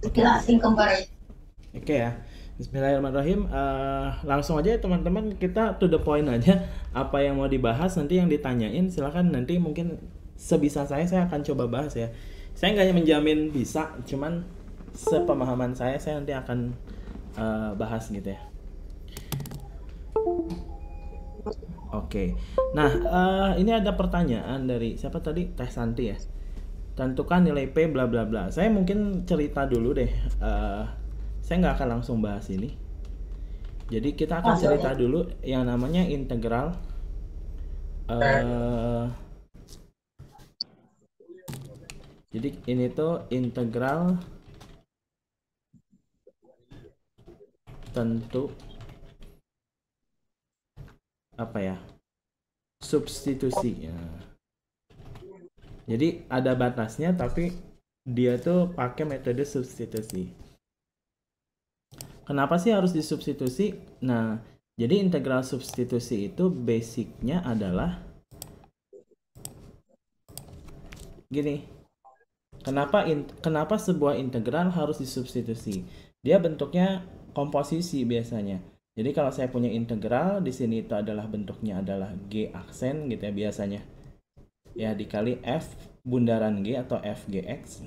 Oke. Oke ya. Bismillahirrahmanirrahim. Langsung aja ya teman-teman, kita to the point aja. Apa yang mau dibahas nanti yang ditanyain silahkan, nanti mungkin sebisa saya akan coba bahas ya. Saya nggak menjamin bisa, cuman sepemahaman saya nanti akan bahas gitu ya. Oke. Nah, ini ada pertanyaan dari siapa tadi? Teh Santi ya. Tentukan nilai P bla bla bla. Saya mungkin cerita dulu deh. Saya nggak akan langsung bahas ini. Jadi kita akan cerita dulu yang namanya integral. eh jadi ini tuh integral tentu apa ya? Substitusi ya. Jadi ada batasnya tapi dia tuh pakai metode substitusi. Kenapa sih harus disubstitusi? Nah, jadi integral substitusi itu basicnya adalah gini. Kenapa sebuah integral harus disubstitusi? Dia bentuknya komposisi biasanya. Jadi kalau saya punya integral di sini itu adalah bentuknya adalah g aksen gitu ya biasanya. Ya dikali f bundaran g atau f gx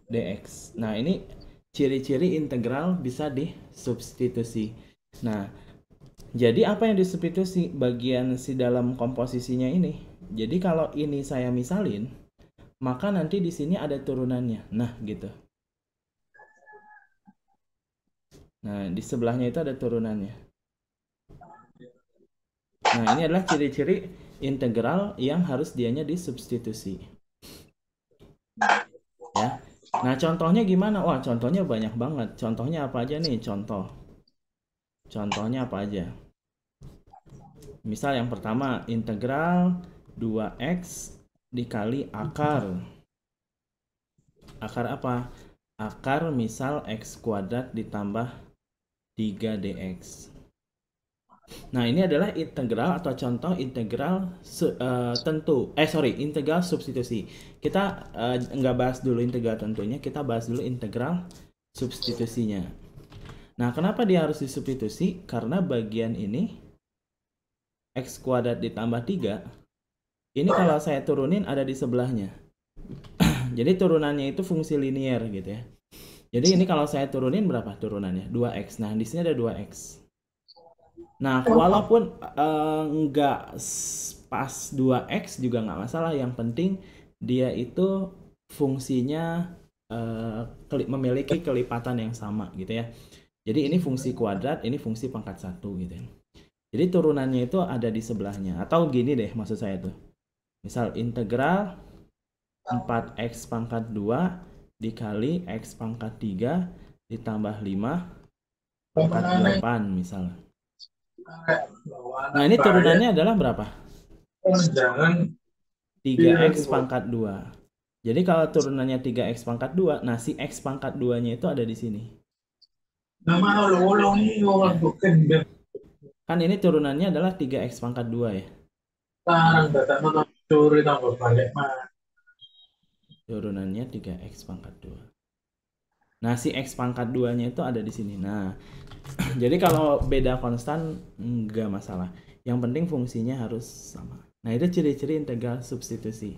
dx. Nah, ini ciri-ciri integral bisa disubstitusi. Nah, jadi apa yang disubstitusi? Bagian si dalam komposisinya ini. Jadi kalau ini saya misalin, maka nanti di sini ada turunannya. Nah, gitu. Nah, di sebelahnya itu ada turunannya. Nah, ini adalah ciri-ciri integral yang harus dianya disubstitusi. Ya. Nah, contohnya gimana? Wah, contohnya banyak banget. Contohnya apa aja nih? Contohnya apa aja? Misal yang pertama, integral 2x dikali akar. Akar apa? Akar misal x kuadrat ditambah 3dx. Nah, ini adalah integral atau contoh integral integral substitusi. Kita nggak bahas dulu integral tentunya, kita bahas dulu integral substitusinya. Nah, kenapa dia harus disubstitusi? Karena bagian ini x kuadrat ditambah 3, ini kalau saya turunin ada di sebelahnya. Jadi turunannya itu fungsi linier gitu ya. Jadi ini kalau saya turunin berapa turunannya? 2x. Nah, di sini ada 2x. Nah, walaupun nggak pas 2x juga nggak masalah. Yang penting dia itu fungsinya memiliki kelipatan yang sama gitu ya. Jadi ini fungsi kuadrat, ini fungsi pangkat 1 gitu ya. Jadi turunannya itu ada di sebelahnya. Atau gini deh maksud saya tuh. Misal integral 4x pangkat 2 dikali x pangkat 3 ditambah 5 pangkat 8 misalnya. Nah, ini turunannya adalah berapa? 3x pangkat 2. Jadi kalau turunannya 3x pangkat 2, nah si x pangkat 2-nya itu ada di sini. Ya. Kan ini turunannya adalah 3x pangkat 2 ya. Turunannya 3x pangkat 2. Nah, si x pangkat 2-nya itu ada di sini. Nah, jadi kalau beda konstan nggak masalah. Yang penting fungsinya harus sama. Nah, itu ciri-ciri integral substitusi.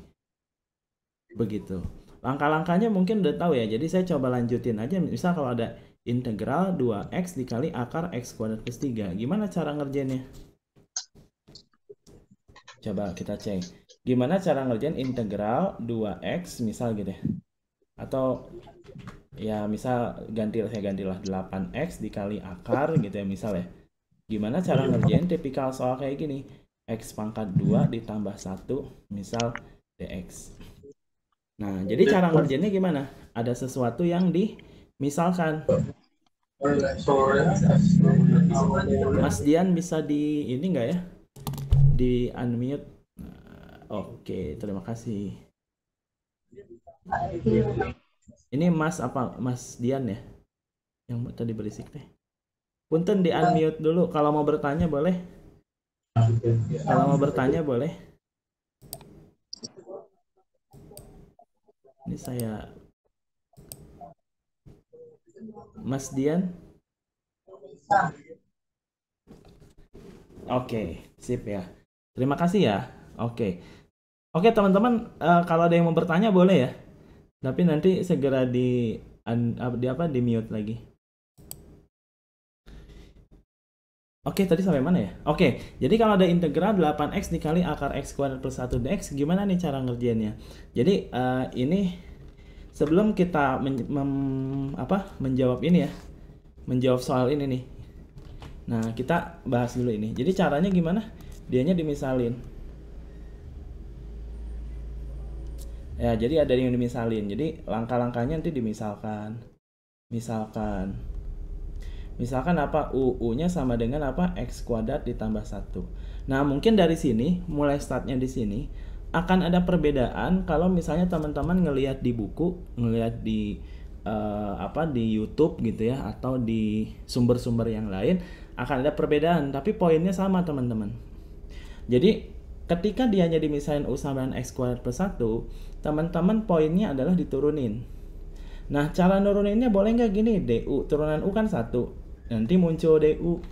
Begitu. Langkah-langkahnya mungkin udah tahu ya. Jadi saya coba lanjutin aja. Misal kalau ada integral 2x dikali akar x kuadrat plus 3. Gimana cara ngerjainnya? Coba kita cek. Gimana cara ngerjain integral 2x misal gitu ya. Atau ya misal saya gantilah 8x dikali akar gitu ya misal ya. Gimana cara ngerjain tipikal soal kayak gini? X pangkat 2 ditambah 1 misal dx. Nah, jadi cara ngerjainnya gimana? Ada sesuatu yang dimisalkan. Mas Dian bisa di ini nggak ya? Di unmute. Oke, terima kasih. Ini Mas apa? Mas Dian ya? Yang tadi berisik teh. Punten di unmute dulu. Kalau mau bertanya boleh. Kalau mau bertanya boleh. Ini saya Mas Dian? Oke, sip ya. Terima kasih ya. Oke. Oke, teman-teman, kalau ada yang mau bertanya boleh ya. Tapi nanti segera di apa di mute lagi. Oke, tadi sampai mana ya? Oke, jadi kalau ada integral 8x dikali akar x kuadrat plus 1 dx, gimana nih cara ngerjainnya? Jadi ini sebelum kita menjawab ini ya, menjawab soal ini nih. Nah, kita bahas dulu ini. Jadi caranya gimana? Dianya dimisalin. Ya, jadi ada yang dimisalin. Jadi langkah-langkahnya nanti dimisalkan. Misalkan. Misalkan apa? U-nya sama dengan apa? X kuadrat ditambah 1. Nah, mungkin dari sini, mulai startnya di sini, akan ada perbedaan kalau misalnya teman-teman ngelihat di buku, ngelihat di di YouTube gitu ya, atau di sumber-sumber yang lain, akan ada perbedaan. Tapi poinnya sama teman-teman. Jadi ketika dia jadi misalnya U sama dengan X kuadrat plus 1, teman-teman poinnya adalah diturunin. Nah, cara nuruninnya boleh nggak gini? DU, turunan U kan 1. Nanti muncul DU.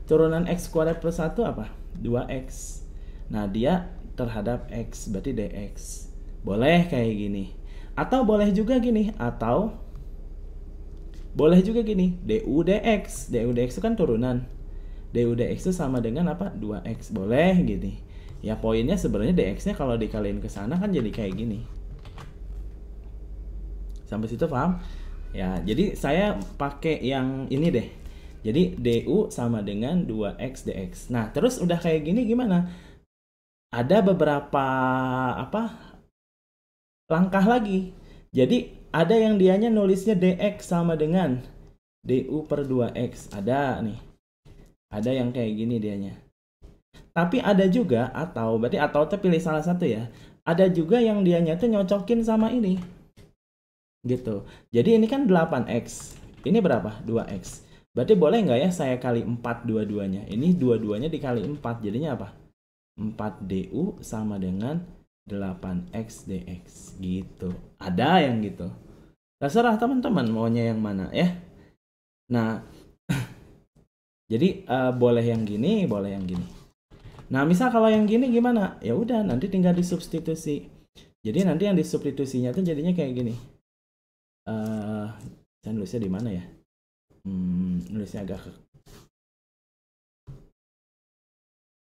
Turunan X kuadrat plus 1 apa? 2X. Nah, dia terhadap X, berarti DX. Boleh kayak gini. Atau boleh juga gini. Atau boleh juga gini. DU DX. DU DX itu kan turunan. DU DX itu sama dengan apa? 2X. Boleh gini. Ya, poinnya sebenarnya DX-nya kalau dikaliin ke sana kan jadi kayak gini. Sampai situ paham? Ya, jadi saya pakai yang ini deh. Jadi DU sama dengan 2X dx. Nah, terus udah kayak gini gimana? Ada beberapa langkah lagi. Jadi ada yang dianya nulisnya dx sama dengan DU per 2X. Ada nih. Ada yang kayak gini dianya. Tapi ada juga atau pilih salah satu ya. Ada juga yang dianya tuh nyocokin sama ini. Gitu. Jadi ini kan 8X. Ini berapa? 2X. Berarti boleh nggak ya saya kali 4 dua-duanya? Ini dua-duanya dikali 4. Jadinya apa? 4DU sama dengan 8X dx. Gitu. Ada yang gitu. Terserah teman-teman maunya yang mana ya. Nah, jadi boleh yang gini, boleh yang gini. Nah, misal kalau yang gini gimana? Ya udah, nanti tinggal disubstitusi. Jadi nanti yang disubstitusinya tuh jadinya kayak gini. Saya nulisnya di mana ya? Nulisnya agak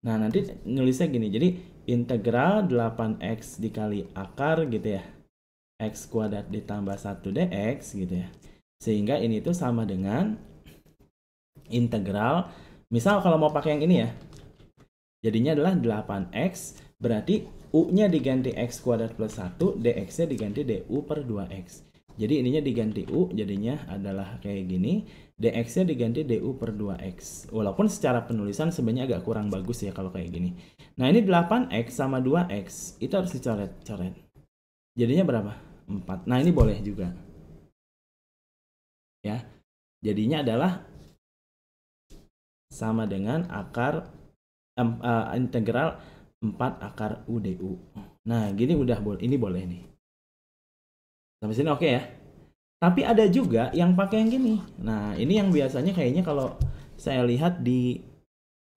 Nah, nanti nulisnya gini. Jadi integral 8x dikali akar gitu ya. X kuadrat ditambah 1 dx gitu ya. Sehingga ini tuh sama dengan integral. Misal kalau mau pakai yang ini ya. Jadinya adalah 8x berarti u-nya diganti x kuadrat plus 1, dx-nya diganti du per 2x. Jadi ininya diganti u, jadinya adalah kayak gini. Dx-nya diganti du per 2x. Walaupun secara penulisan sebenarnya agak kurang bagus ya kalau kayak gini. Nah, ini 8x sama 2x. Itu harus dicoret-coret. Jadinya berapa? 4. Nah, ini boleh juga. Ya. Jadinya adalah sama dengan akar integral 4 akar u du. Nah, gini udah boleh. Ini boleh nih. Sampai sini oke ya. Tapi ada juga yang pakai yang gini. Nah, ini yang biasanya kayaknya kalau saya lihat di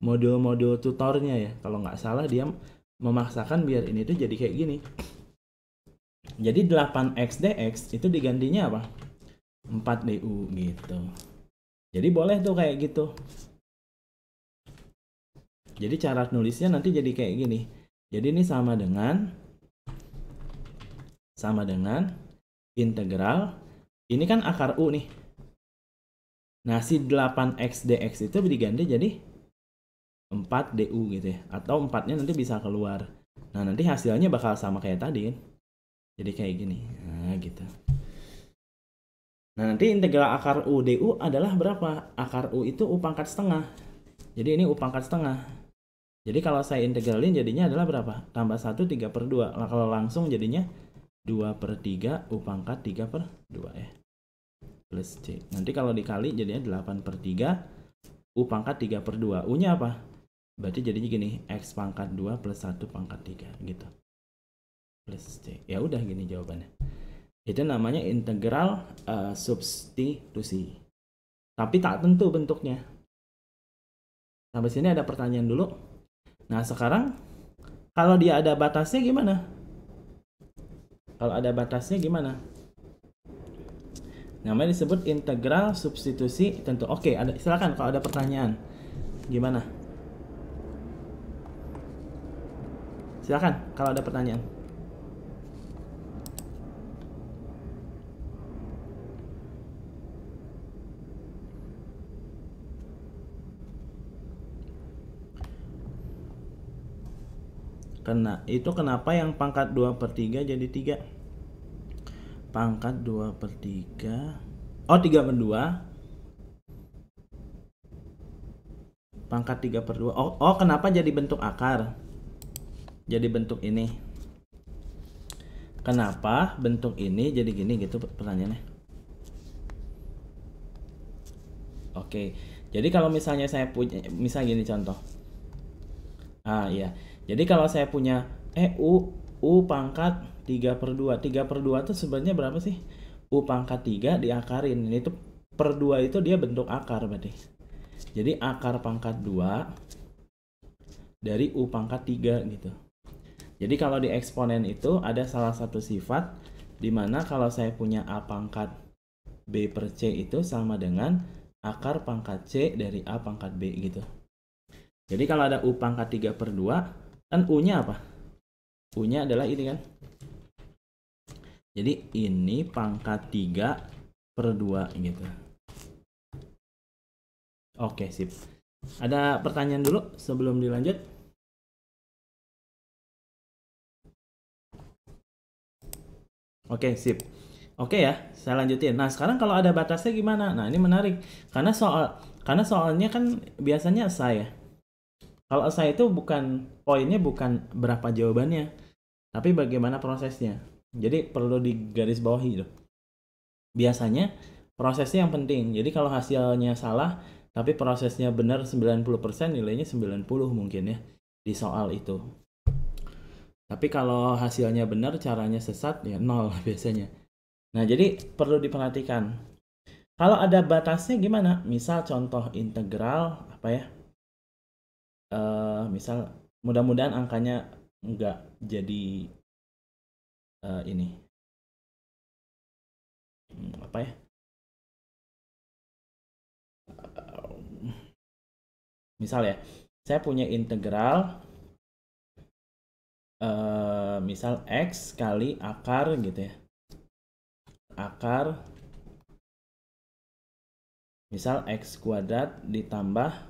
modul-modul tutornya ya. Kalau nggak salah dia memaksakan biar ini tuh jadi kayak gini. Jadi 8x dx itu digantinya apa? 4du gitu. Jadi boleh tuh kayak gitu. Jadi cara nulisnya nanti jadi kayak gini. Jadi ini sama dengan integral, ini kan akar U nih. Nah, si 8x dx itu diganti jadi 4du gitu ya. Atau 4-nya nanti bisa keluar. Nah, nanti hasilnya bakal sama kayak tadi kan. Jadi kayak gini. Nah, gitu. Nah, nanti integral akar U du adalah berapa? Akar U itu U pangkat setengah. Jadi ini U pangkat setengah. Jadi kalau saya integralin jadinya adalah berapa? Tambah 1, 3 per 2. Nah, kalau langsung jadinya 2 per 3 U pangkat 3 per 2 ya. Plus C. Nanti kalau dikali jadinya 8 per 3 U pangkat 3 per 2. U-nya apa? Berarti jadinya gini. X pangkat 2 plus 1 pangkat 3 gitu. Plus C. Ya udah gini jawabannya. Itu namanya integral substitusi. Tapi tak tentu bentuknya. Sampai sini ada pertanyaan dulu. Nah, sekarang kalau dia ada batasnya gimana? Kalau ada batasnya gimana? Namanya disebut integral substitusi tentu. Oke, ada, silakan kalau ada pertanyaan. Gimana? Silakan kalau ada pertanyaan. Itu kenapa yang pangkat 2/3 jadi 3? Pangkat 2/3. Oh, 3/2. Pangkat 3/2. Oh, kenapa jadi bentuk akar? Jadi bentuk ini. Kenapa bentuk ini jadi gini gitu pertanyaannya? Oke. Jadi kalau misalnya saya punya, misal gini contoh. Iya. Jadi kalau saya punya U pangkat 3/2. 3/2 itu sebenarnya berapa sih? U pangkat 3 diakarin. Ini tuh per 2 itu dia bentuk akar berarti. Jadi akar pangkat 2 dari U pangkat 3 gitu. Jadi kalau di eksponen itu ada salah satu sifat dimana kalau saya punya A pangkat B per C itu sama dengan akar pangkat C dari A pangkat B gitu. Jadi kalau ada U pangkat 3/2, kan U-nya apa? U-nya adalah ini kan. Jadi ini pangkat 3/2 gitu. Oke, sip. Ada pertanyaan dulu sebelum dilanjut? Oke, sip. Oke ya, saya lanjutin. Nah, sekarang kalau ada batasnya gimana? Nah, ini menarik. Karena soalnya kan biasanya saya. Kalau saya itu poinnya bukan berapa jawabannya, tapi bagaimana prosesnya. Jadi perlu digarisbawahi loh. Biasanya prosesnya yang penting. Jadi kalau hasilnya salah, tapi prosesnya benar 90%, nilainya 90 mungkin ya di soal itu. Tapi kalau hasilnya benar, caranya sesat, ya 0 biasanya. Nah, jadi perlu diperhatikan. Kalau ada batasnya gimana? Misal contoh integral, apa ya? Misal, mudah-mudahan angkanya nggak jadi ini. Apa ya? Misal ya, saya punya integral misal X kali akar gitu ya. Akar misal X kuadrat ditambah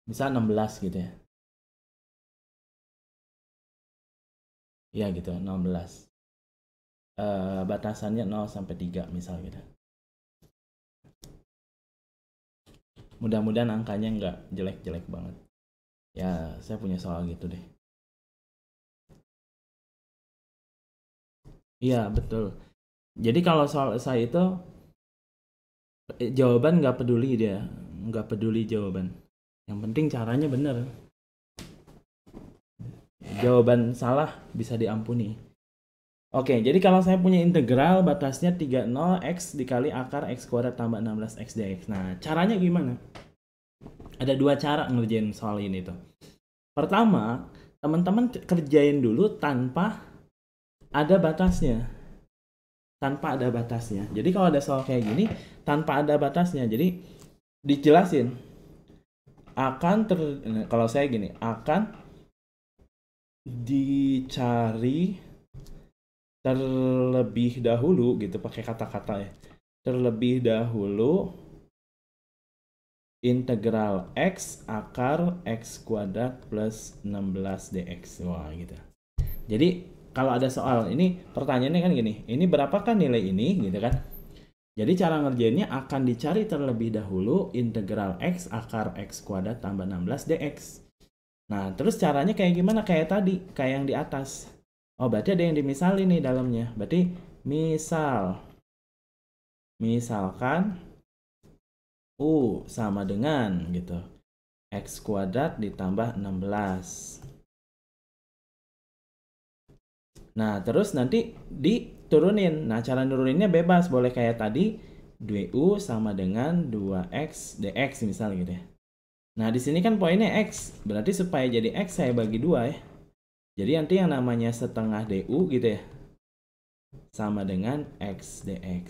misal 16 gitu ya. Ya gitu, 16. Batasannya 0 sampai 3 misal gitu. Mudah-mudahan angkanya nggak jelek-jelek banget. Ya, saya punya soal gitu deh. Iya, betul. Jadi kalau soal saya itu jawaban nggak peduli dia, nggak peduli jawaban. Yang penting caranya bener. Jawaban salah bisa diampuni. Oke, jadi kalau saya punya integral batasnya 30 X dikali akar X kuadrat tambah 16 X dx. Nah, caranya gimana? Ada dua cara ngerjain soal ini tuh. Pertama, teman-teman kerjain dulu tanpa ada batasnya. Tanpa ada batasnya. Jadi kalau ada soal kayak gini, tanpa ada batasnya. Jadi dijelasin. Kalau saya gini, akan dicari terlebih dahulu gitu, pakai kata-kata ya. Terlebih dahulu integral X akar X kuadrat plus 16 dx. Wah gitu. Jadi kalau ada soal ini, pertanyaannya kan gini, ini berapakah nilai ini gitu kan. Jadi cara ngerjainnya akan dicari terlebih dahulu integral X akar X kuadrat tambah 16 dx. Nah terus caranya kayak gimana? Kayak tadi, kayak yang di atas. Oh berarti ada yang dimisalin nih dalamnya. Berarti misalkan U sama dengan gitu X kuadrat ditambah 16. Nah, terus nanti diturunin. Nah, cara nuruninnya bebas. Boleh kayak tadi, 2U sama dengan 2X dx misalnya gitu ya. Nah, di sini kan poinnya X. Berarti supaya jadi X saya bagi 2 ya. Jadi nanti yang namanya setengah DU gitu ya. Sama dengan X dx.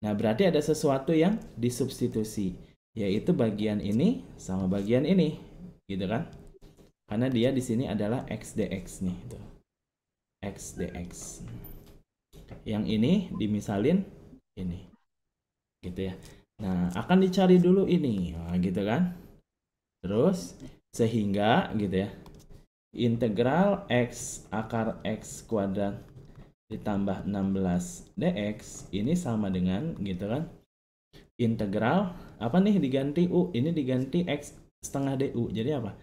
Nah, berarti ada sesuatu yang disubstitusi. Yaitu bagian ini sama bagian ini. Gitu kan. Karena dia di sini adalah X dx nih. Gitu. X dx. Yang ini dimisalin ini. Gitu ya. Nah, akan dicari dulu ini. Nah, gitu kan. Terus sehingga gitu ya. Integral X akar X kuadrat ditambah 16 dx ini sama dengan gitu kan. Integral apa nih diganti U, ini diganti X setengah DU. Jadi apa?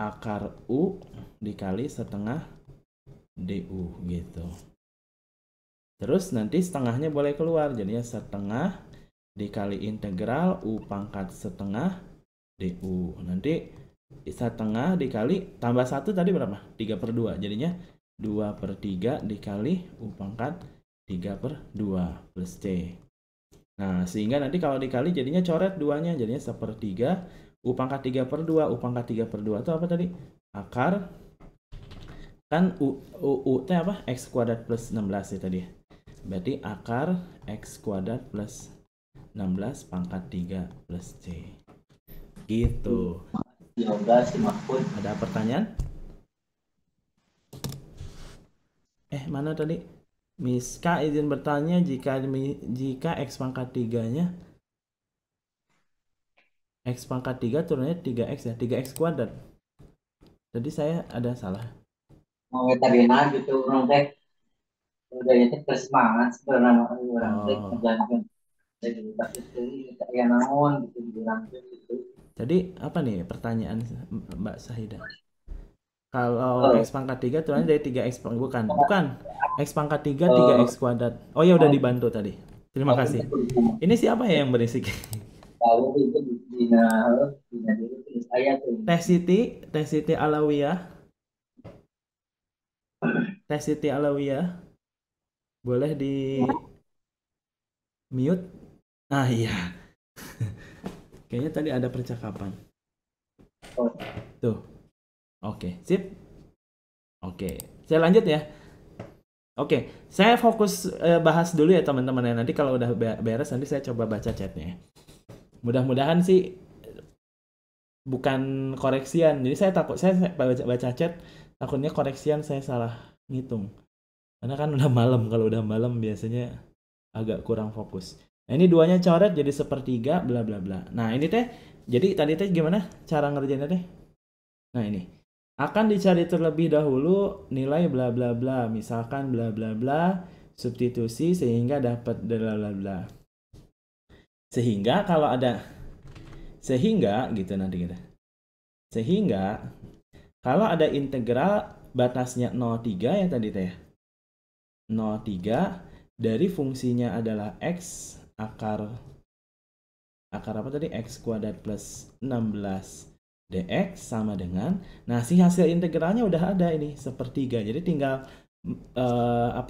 Akar U dikali setengah DU gitu. Terus nanti setengahnya boleh keluar, jadinya setengah dikali integral U pangkat setengah DU. Nanti setengah dikali tambah 1 tadi berapa? 3/2. Jadinya 2/3 dikali U pangkat 3/2 plus C. Nah, sehingga nanti kalau dikali jadinya coret 2-nya. Jadinya 1/3 U pangkat 3/2. U pangkat 3/2 itu apa tadi? Akar. Kan U itu apa? X kuadrat plus 16 ya tadi. Berarti akar X kuadrat plus 16 pangkat 3 plus C. Gitu. Ada pertanyaan? Mana tadi? Miss K izin bertanya jika X pangkat 3-nya X pangkat 3 turunnya 3X ya, 3X kuadrat. Jadi saya ada salah. Mau tadi gitu orang teh udah itu bersemangat sebenarnya orang teh menjalankan jadi itu kayak naon gitu bilang gitu. Jadi apa nih pertanyaan Mbak Sahida? Kalau X pangkat 3 turunnya dari 3X bukan. X pangkat 3 3X kuadrat. Oh ya udah dibantu tadi. Terima kasih. Ini siapa ya yang berisik? Tahu itu dina dulu tulis saya tuh. Teh Siti Alawiyah. Teh Siti Alawiyah. Boleh di mute? Ah iya. Kayaknya tadi ada percakapan. Tuh. Oke, sip. Oke, saya lanjut ya. Oke, saya fokus bahas dulu ya teman-teman ya. Nanti kalau udah beres nanti saya coba baca chatnya. Mudah-mudahan sih bukan koreksian. Jadi saya takut saya baca chat takutnya koreksian saya salah ngitung. Karena kan udah malam. Kalau udah malam biasanya agak kurang fokus. Nah, ini duanya coret jadi 1/3 bla bla bla. Nah, ini teh jadi tadi teh gimana cara ngerjainnya teh? Nah, ini akan dicari terlebih dahulu nilai bla bla bla, misalkan bla bla bla, substitusi sehingga dapat bla bla bla. Sehingga kalau ada sehingga gitu nanti kita. Sehingga kalau ada integral batasnya 0,3 ya tadi teh. 0,3 dari fungsinya adalah x akar apa tadi? X kuadrat plus 16 dx sama dengan, nah si hasil integralnya udah ada ini 1/3, jadi tinggal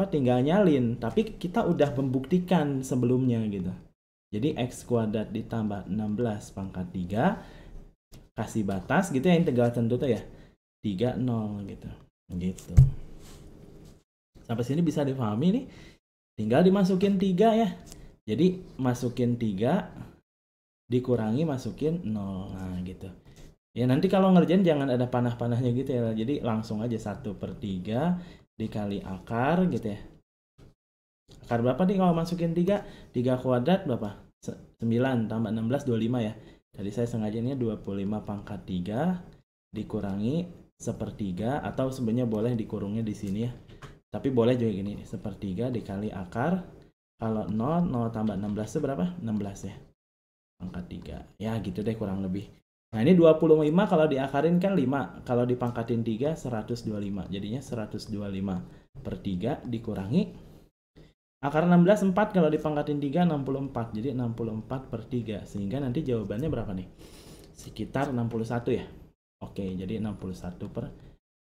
tinggal nyalin, tapi kita udah membuktikan sebelumnya gitu. Jadi x kuadrat ditambah 16 pangkat 3 kasih batas gitu ya, integral tentu tuh ya 30 gitu. Sampai sini bisa dipahami nih, tinggal dimasukin 3 ya. Jadi masukin 3 dikurangi masukin 0, nah gitu ya. Nanti kalau ngerjain jangan ada panah-panahnya gitu ya, jadi langsung aja 1/3 dikali akar gitu ya. Akar berapa nih kalau masukin 3 kuadrat berapa? 9 tambah 16 25 ya. Tadi saya sengajanya 25 pangkat 3 dikurangi 1/3, atau sebenarnya boleh dikurungnya di sini ya, tapi boleh juga gini, 1/3 dikali akar, kalau 0 tambah 16 itu berapa? 16 ya pangkat 3 ya, gitu deh kurang lebih. Nah, ini 25 kalau diakarin kan 5, kalau dipangkatin 3 125, jadinya 125/3 dikurangi akar 16 4, kalau dipangkatin 3 64, jadi 64/3, sehingga nanti jawabannya berapa nih? Sekitar 61 ya. Oke, jadi 61/3.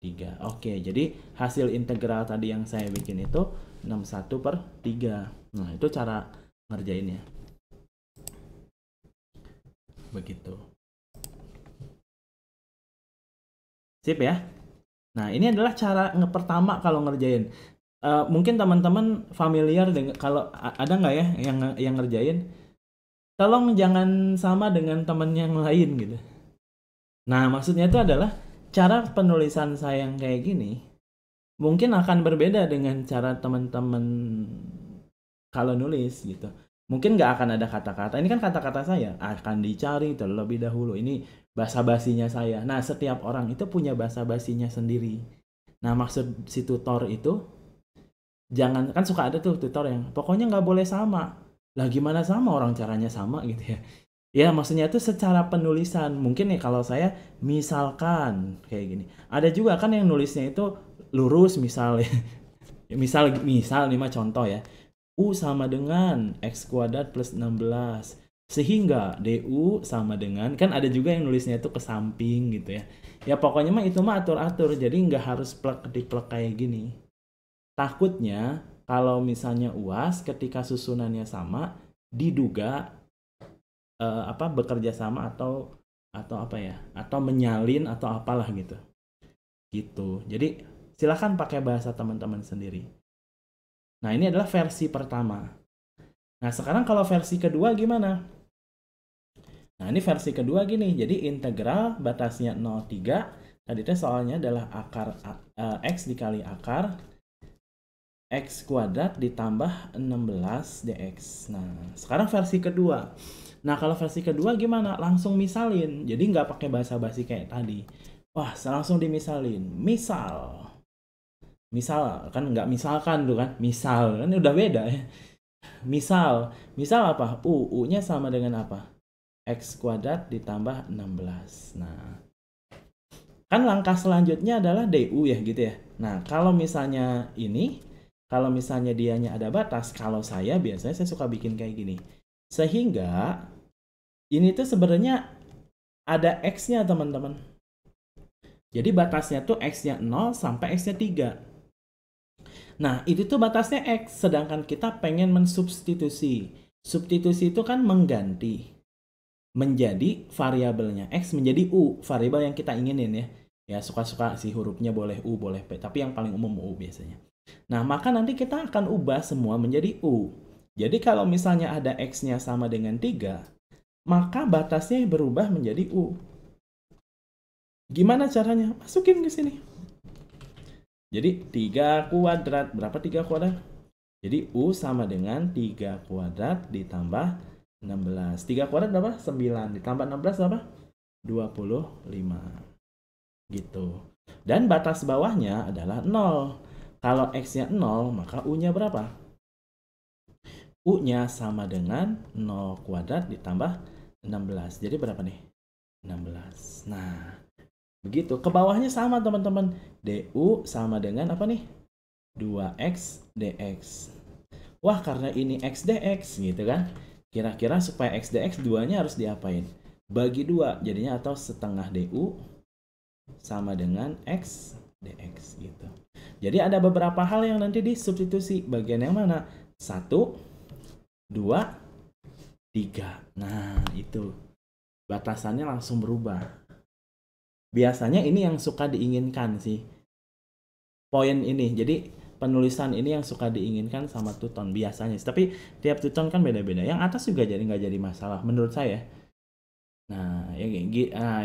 3. Oke, jadi hasil integral tadi yang saya bikin itu 61/3. Nah, itu cara ngerjainnya. Begitu. Sip ya. Nah, ini adalah cara pertama kalau ngerjain. Mungkin teman-teman familiar dengan, kalau ada nggak ya yang ngerjain, tolong jangan sama dengan teman yang lain gitu. Nah, maksudnya itu adalah cara penulisan saya yang kayak gini mungkin akan berbeda dengan cara teman-teman kalau nulis gitu. Mungkin nggak akan ada kata-kata. Ini kan kata-kata saya akan dicari terlebih dahulu. Ini bahasa basinya saya. Nah, setiap orang itu punya bahasa basinya sendiri. Nah, maksud si tutor itu, jangan, kan suka ada tuh tutor yang pokoknya nggak boleh sama. Lah gimana sama, orang caranya sama gitu ya. Ya maksudnya itu secara penulisan. Mungkin nih kalau saya misalkan kayak gini. Ada juga kan yang nulisnya itu lurus misalnya. misal nih mah contoh ya. U sama dengan X kuadrat plus 16. Sehingga DU sama dengan, kan ada juga yang nulisnya itu ke samping gitu ya. Ya pokoknya mah itu mah atur-atur. Jadi nggak harus plek-plek kayak gini. Takutnya kalau misalnya UAS ketika susunannya sama, diduga bekerja sama atau apa ya, atau menyalin atau apalah gitu. Jadi silahkan pakai bahasa teman-teman sendiri. Nah, ini adalah versi pertama. Nah, sekarang kalau versi kedua gimana? Nah, ini versi kedua gini. Jadi integral batasnya 0,3. Tadi itu soalnya adalah akar X dikali akar X kuadrat ditambah 16 dx. Nah, sekarang versi kedua. Nah, kalau versi kedua gimana? Langsung misalin. Jadi nggak pakai bahasa basi kayak tadi. Wah, langsung dimisalin. Misal kan nggak misalkan tuh kan. Misal kan udah beda ya. Misal apa? U-nya sama dengan apa? X kuadrat ditambah 16. Nah, kan langkah selanjutnya adalah DU ya gitu ya. Nah, kalau misalnya dianya ada batas, kalau saya biasanya saya suka bikin kayak gini. Sehingga ini tuh sebenarnya ada X-nya teman-teman. Jadi batasnya tuh X-nya 0 sampai X-nya 3. Nah, itu tuh batasnya X, sedangkan kita pengen mensubstitusi. Substitusi itu kan mengganti menjadi variabelnya X menjadi U, variabel yang kita inginin ya. Ya, suka-suka si hurufnya boleh U, boleh P, tapi yang paling umum U biasanya. Nah, maka nanti kita akan ubah semua menjadi U. Jadi kalau misalnya ada X-nya sama dengan 3, maka batasnya berubah menjadi U. Gimana caranya? Masukin ke sini. Jadi 3 kuadrat, berapa 3 kuadrat? Jadi U sama dengan 3 kuadrat ditambah 16. 3 kuadrat berapa? 9. Ditambah 16 berapa? 25. Gitu. Dan batas bawahnya adalah 0. Kalau X-nya 0, maka U-nya berapa? U-nya sama dengan 0 kuadrat ditambah 16. Jadi berapa nih? 16. Nah, begitu. Ke bawahnya sama teman-teman. DU sama dengan apa nih? 2X dx. Wah, karena ini X dx gitu kan. Kira-kira supaya X dx 2-nya harus diapain? Bagi 2 jadinya, atau setengah DU sama dengan X dx gitu. Jadi ada beberapa hal yang nanti disubstitusi. Bagian yang mana? 1, 2, 3. Nah, itu. Batasannya langsung berubah. Biasanya ini yang suka diinginkan sih. Poin ini. Jadi penulisan ini yang suka diinginkan sama tuton biasanya. Tapi tiap tuton kan beda-beda. Yang atas juga jadi nggak jadi masalah menurut saya. Nah,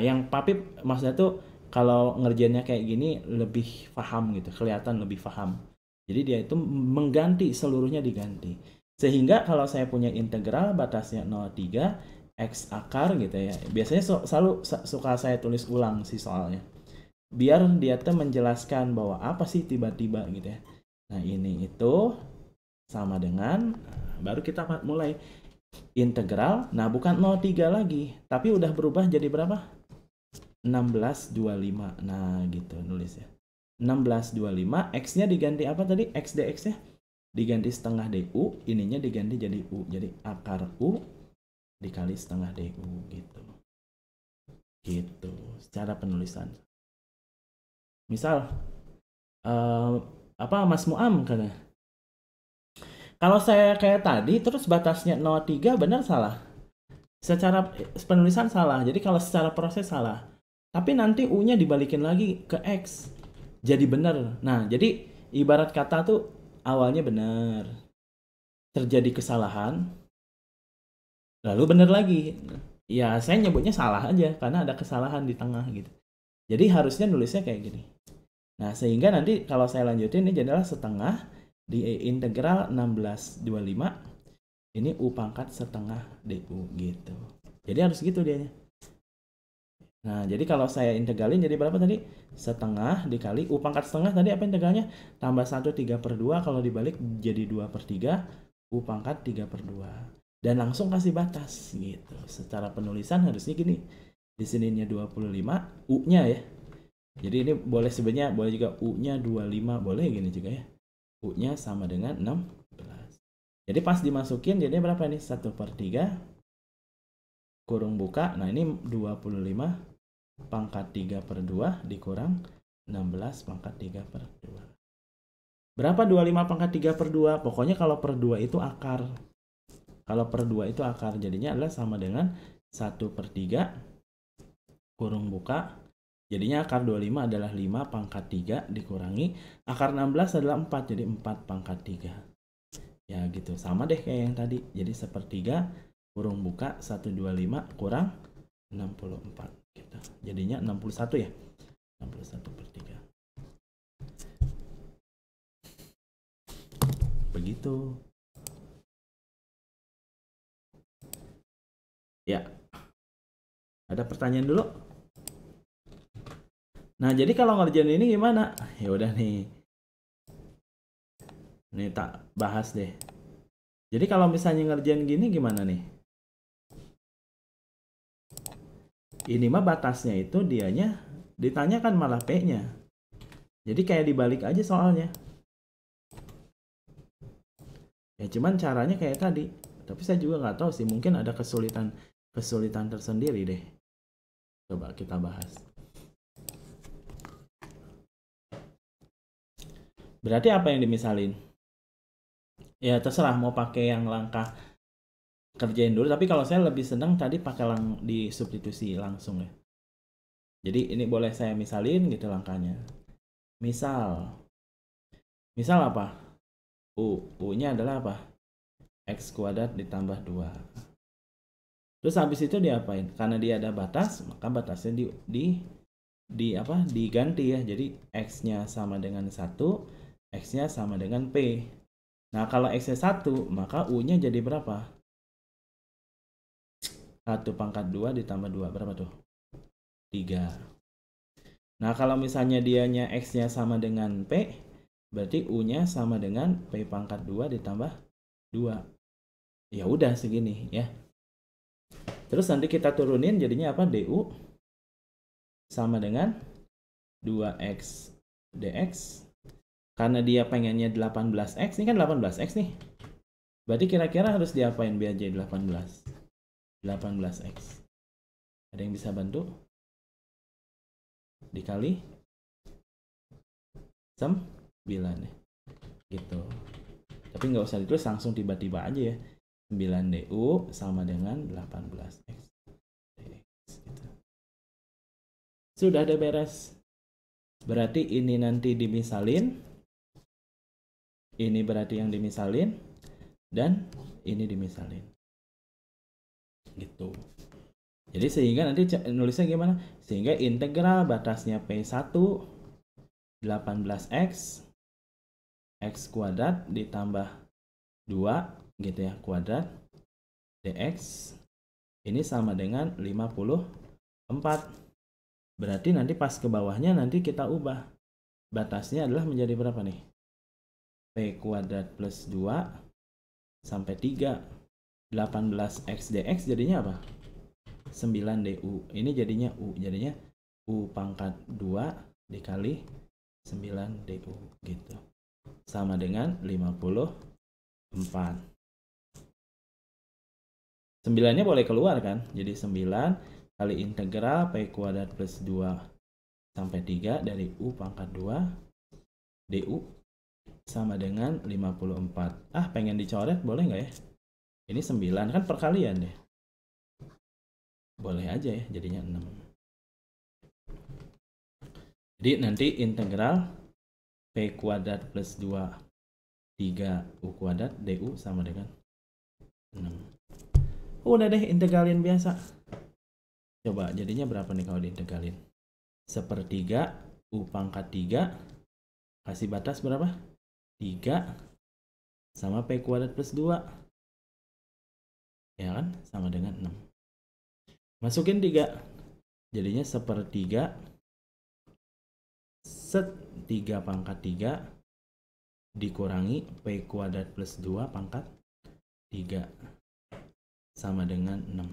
yang Papip maksudnya tuh kalau ngerjainnya kayak gini lebih paham gitu, kelihatan lebih paham. Jadi dia itu mengganti, seluruhnya diganti. Sehingga kalau saya punya integral batasnya 0,3 X akar gitu ya. Biasanya selalu suka saya tulis ulang sih soalnya. Biar dia tuh menjelaskan bahwa apa sih tiba-tiba gitu ya. Nah, ini itu sama dengan, baru kita mulai integral. Nah, bukan 0,3 lagi, tapi udah berubah jadi berapa? 1625. Nah, gitu nulisnya. 1625, X-nya diganti apa tadi? X dx-nya diganti setengah DU, ininya diganti jadi U. Jadi akar U dikali setengah DU gitu. Gitu, secara penulisan. Misal Mas Muam kan? Kalau saya kayak tadi terus batasnya 0,3 benar salah? Secara penulisan salah. Jadi kalau secara proses salah. Tapi nanti U-nya dibalikin lagi ke X. Jadi benar. Nah, jadi ibarat kata tuh awalnya benar. Terjadi kesalahan. Lalu benar lagi. Ya, saya nyebutnya salah aja karena ada kesalahan di tengah gitu. Jadi harusnya nulisnya kayak gini. Nah, sehingga nanti kalau saya lanjutin ini adalah setengah di integral 1625 ini U pangkat setengah DU gitu. Jadi harus gitu dianya. Nah, jadi kalau saya integralin jadi berapa tadi? Setengah dikali U pangkat setengah tadi apa integralnya? Tambah 1 3/2 kalau dibalik jadi 2/3 U pangkat 3/2. Dan langsung kasih batas gitu. Secara penulisan harusnya gini. Di sininya 25, U-nya ya. Jadi ini boleh sebenarnya boleh juga U-nya 25, boleh gini juga ya. U-nya sama dengan 16. Jadi pas dimasukin jadi berapa nih? 1/3 kurung buka. Nah, ini 25 pangkat 3/2 dikurang 16 pangkat 3/2. Berapa 25 pangkat 3/2? Pokoknya kalau per 2 itu akar. Kalau per 2 itu akar. Jadinya adalah sama dengan 1/3 kurung buka. Jadinya akar 25 adalah 5 pangkat 3 dikurangi. Akar 16 adalah 4. Jadi 4 pangkat 3. Ya gitu. Sama deh kayak yang tadi. Jadi 1/3 kurung buka 125 kurang 64. Gitu. Jadinya 61 ya. 61/3. Begitu. Ya. Ada pertanyaan dulu? Nah, jadi kalau ngerjain ini gimana? Ya udah nih. Nih tak bahas deh. Jadi kalau misalnya ngerjain gini gimana nih? Ini mah batasnya itu dianya ditanyakan malah P-nya. Jadi kayak dibalik aja soalnya. Ya cuman caranya kayak tadi. Tapi saya juga nggak tahu sih, mungkin ada kesulitan tersendiri deh. Coba kita bahas. Berarti apa yang dimisalin? Ya terserah mau pakai yang langkah kerjain dulu, tapi kalau saya lebih senang tadi pakai di substitusi langsung ya. Jadi ini boleh saya misalin gitu langkahnya. Misal apa? U-nya adalah apa? X kuadrat ditambah 2. Terus habis itu diapain? Karena dia ada batas, maka batasnya diganti ya. Jadi X-nya sama dengan 1, X-nya sama dengan P. Nah, kalau X-nya 1, maka U-nya jadi berapa? 1 pangkat 2 ditambah 2. Berapa tuh? 3. Nah, kalau misalnya dianya X-nya sama dengan P, berarti U-nya sama dengan P pangkat 2 ditambah 2. Ya udah segini ya. Terus nanti kita turunin jadinya apa? DU sama dengan 2X dx. Karena dia pengennya 18X, ini kan 18X nih. Berarti kira-kira harus diapain biar jadi 18? 18X. Ada yang bisa bantu? Dikali 9 ya. Gitu. Tapi nggak usah ditulis langsung tiba-tiba aja ya. 9 DU sama dengan 18X. Gitu. Sudah ada beres. Berarti ini nanti dimisalin. Ini berarti yang dimisalin. Dan ini dimisalin. Gitu. Jadi sehingga nanti nulisnya gimana? Sehingga integral batasnya P1 18X X kuadrat ditambah 2 gitu ya kuadrat dx ini sama dengan 54. Berarti nanti pas ke bawahnya nanti kita ubah. Batasnya adalah menjadi berapa nih? P kuadrat plus 2 sampai 3. 18x dx jadinya apa? 9 du. Ini jadinya u. Jadinya u pangkat 2 dikali 9 du gitu. Sama dengan 54. 9-nya boleh keluar kan? Jadi 9 kali integral P kuadrat plus 2 sampai 3 dari U pangkat 2 DU sama dengan 54. Pengen dicoret boleh nggak ya? Ini 9 kan perkalian deh. Boleh aja ya, jadinya 6. Jadi nanti integral P kuadrat plus 2 3 U kuadrat DU sama dengan 6. Udah deh, integralin biasa. Coba jadinya berapa nih kalau diintegralin? 1/3 U pangkat 3 kasih batas berapa? 3 sama P kuadrat plus 2. Ya kan? Sama dengan 6. Masukin 3. Jadinya 1/3 set 3 pangkat 3 dikurangi P kuadrat plus 2 pangkat 3 sama dengan 6.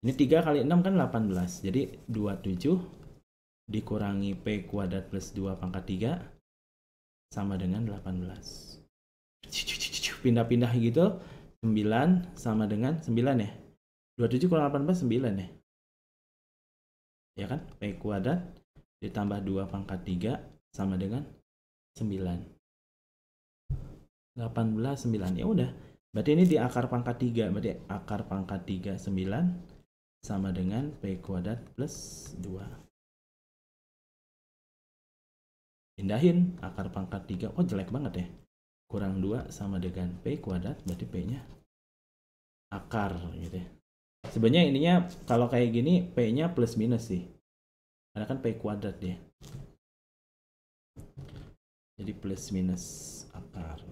Ini 3 kali 6 kan 18. Jadi 27 dikurangi P kuadrat plus 2 pangkat 3 sama dengan 18. Pindah-pindah gitu. 9 sama dengan 9 ya. 27 kurang 18 9 ya. Ya kan? P kuadrat ditambah 2 pangkat 3 sama dengan 9. 18 9. Ya udah. Berarti ini di akar pangkat 3. Berarti akar pangkat 3 9 sama dengan P kuadrat plus 2. Pindahin akar pangkat 3. Oh jelek banget ya. Kurang 2 sama dengan P kuadrat. Berarti P-nya akar gitu ya. Sebenarnya ininya kalau kayak gini P-nya plus minus sih. Karena kan P kuadrat dia. Jadi plus minus akar.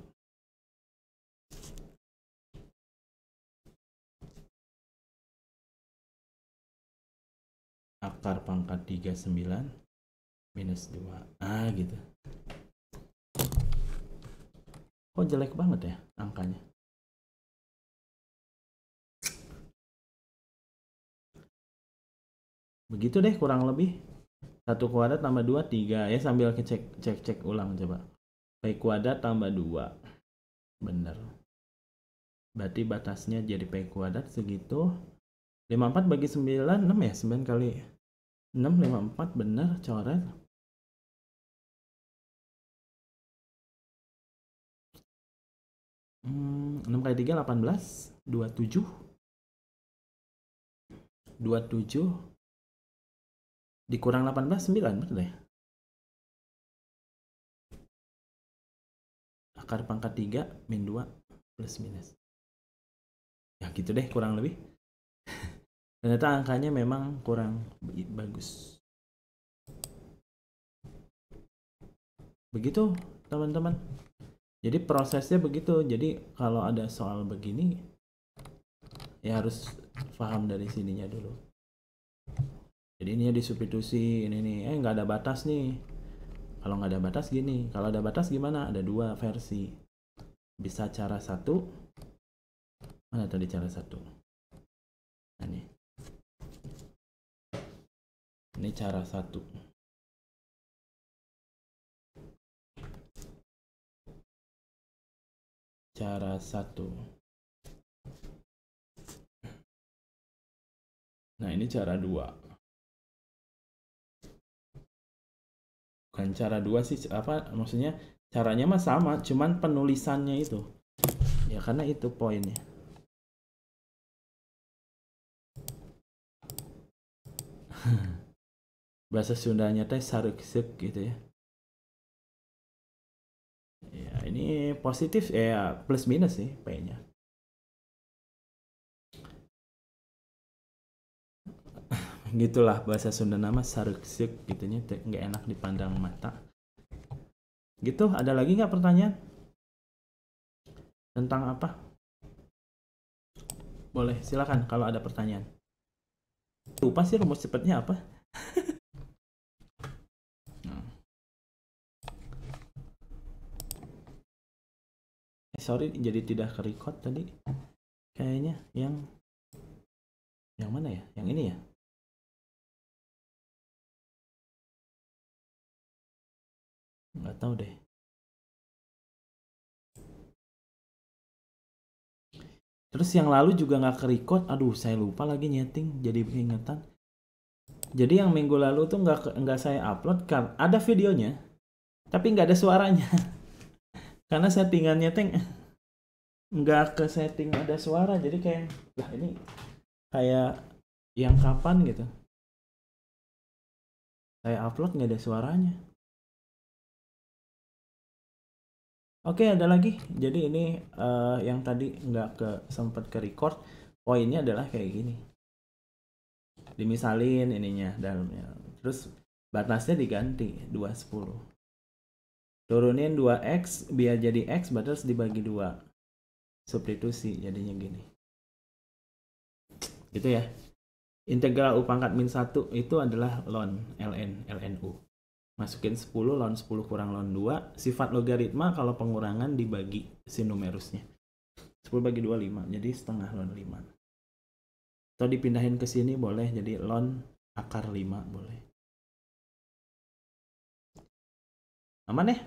Akar pangkat 3 9 minus 2. Gitu. Kok jelek banget ya angkanya? Begitu deh kurang lebih. 1 kuadrat tambah 2 3 ya, sambil cek ulang coba. P kuadrat tambah 2. Bener. Berarti batasnya jadi P kuadrat segitu. 54 bagi 9 6 ya, 9 kali 6 54 bener, coret. 6 kali 3 18 27 dikurang 18 9 betul ya. Akar pangkat 3 min 2 plus minus. Ya gitu deh kurang lebih. Ternyata angkanya memang kurang bagus. Begitu teman-teman. Jadi prosesnya begitu. Jadi kalau ada soal begini ya harus paham dari sininya dulu. Jadi ini ya disubstitusi, ini nih, nggak ada batas nih. Kalau nggak ada batas gini, kalau ada batas gimana? Ada 2 versi. Bisa cara 1. Mana tadi cara 1? Nah, ini cara 1. Cara 1. Nah, ini cara 2. Bukan cara 2 sih, maksudnya caranya mah sama, cuman penulisannya itu. Ya karena itu poinnya. Bahasa Sundanya teh sareksek gitu ya. Ya, ini positif ya, plus minus sih P-nya. Gitulah bahasa Sunda nama sareksek gitunya, nggak enak dipandang mata. Gitu, ada lagi nggak pertanyaan? Tentang apa? Boleh, silakan kalau ada pertanyaan. Lupa sih rumus cepatnya apa? Sorry, jadi tidak ke-record tadi. Kayaknya yang mana ya? Yang ini ya? Nggak tahu deh. Terus yang lalu juga nggak ke-record. Aduh, saya lupa lagi nyeting. Jadi keingetan. Jadi yang minggu lalu tuh nggak saya upload kan ada videonya, tapi nggak ada suaranya. Karena settingannya teh nggak ke setting ada suara, jadi kayak lah ini kayak yang kapan gitu. Saya upload nggak ada suaranya. Oke, ada lagi. Jadi ini yang tadi nggak sempat ke record. Poinnya adalah kayak gini. Dimisalin ininya dalamnya. Terus batasnya diganti 210. Turunin 2x biar jadi x, batas dibagi 2. Substitusi jadinya gini. Gitu ya. Integral U pangkat min 1 itu adalah ln, lnu. Masukin 10, ln 10 kurang ln 2. Sifat logaritma kalau pengurangan dibagi sin numerusnya. 10 bagi 2, 5. Jadi setengah ln 5. Atau dipindahin ke sini boleh, jadi ln akar 5 boleh. Aman ya?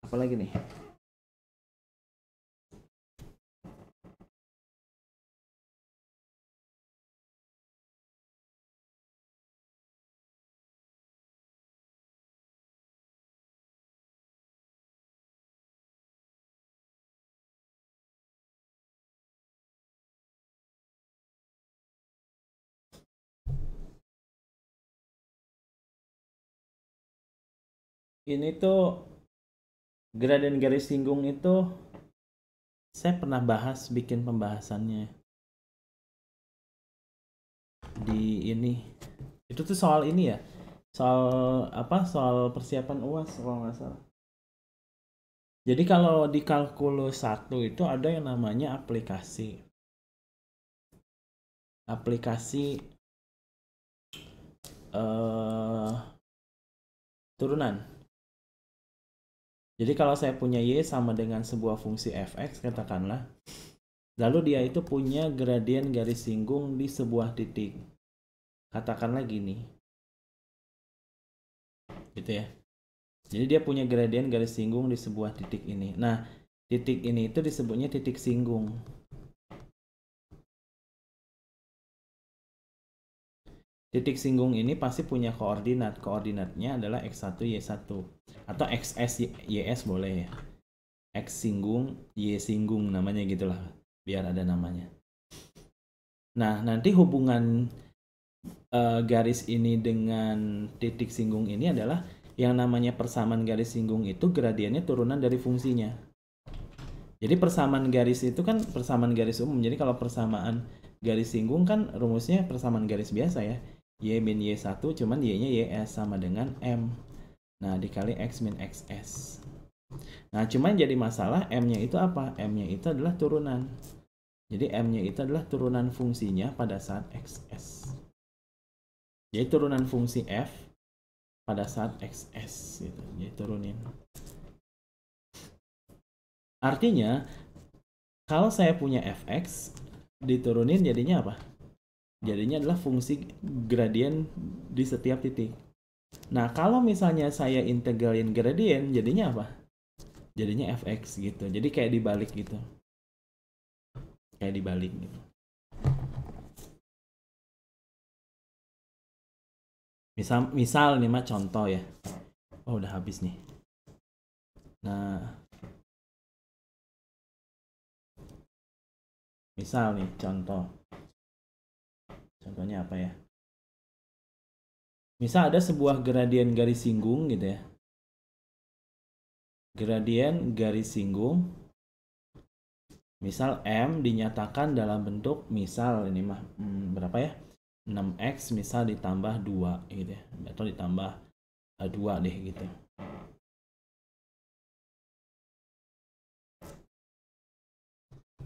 Apalagi nih? Ini tuh gradien garis singgung itu saya pernah bahas, bikin pembahasannya di ini. Itu tuh soal ini ya, soal apa, soal persiapan UAS kalau nggak salah. Jadi kalau di kalkulus 1 itu ada yang namanya aplikasi turunan. Jadi kalau saya punya y sama dengan sebuah fungsi fx katakanlah, lalu dia itu punya gradien garis singgung di sebuah titik. Katakanlah gini. Gitu ya. Jadi dia punya gradien garis singgung di sebuah titik ini. Nah, titik ini itu disebutnya titik singgung. Titik singgung ini pasti punya koordinat. Koordinatnya adalah x1, y1. Atau xs, ys boleh ya. X singgung, y singgung namanya gitulah. Biar ada namanya. Nah, nanti hubungan garis ini dengan titik singgung ini adalah yang namanya persamaan garis singgung itu gradiennya turunan dari fungsinya. Jadi persamaan garis itu kan persamaan garis umum. Jadi kalau persamaan garis singgung kan rumusnya persamaan garis biasa ya. Y min Y1 cuman Y-nya YS sama dengan M. Nah, dikali X min XS. Nah, cuman jadi masalah M-nya itu apa? M-nya itu adalah turunan. Jadi M-nya itu adalah turunan fungsinya pada saat XS. Jadi turunan fungsi F pada saat XS gitu. Jadi turunin. Artinya kalau saya punya fx diturunin jadinya apa? Jadinya adalah fungsi gradien di setiap titik. Nah, kalau misalnya saya integralin gradien jadinya apa? Jadinya fx gitu. Jadi kayak dibalik gitu. Kayak dibalik gitu. Misal nih mah contoh ya. Oh, udah habis nih. Nah, misal nih contoh. Contohnya apa ya? Misal ada sebuah gradien garis singgung gitu ya. Gradien garis singgung. Misal M dinyatakan dalam bentuk misal ini mah berapa ya? 6x misal ditambah 2 gitu ya. Atau ditambah 2 deh gitu.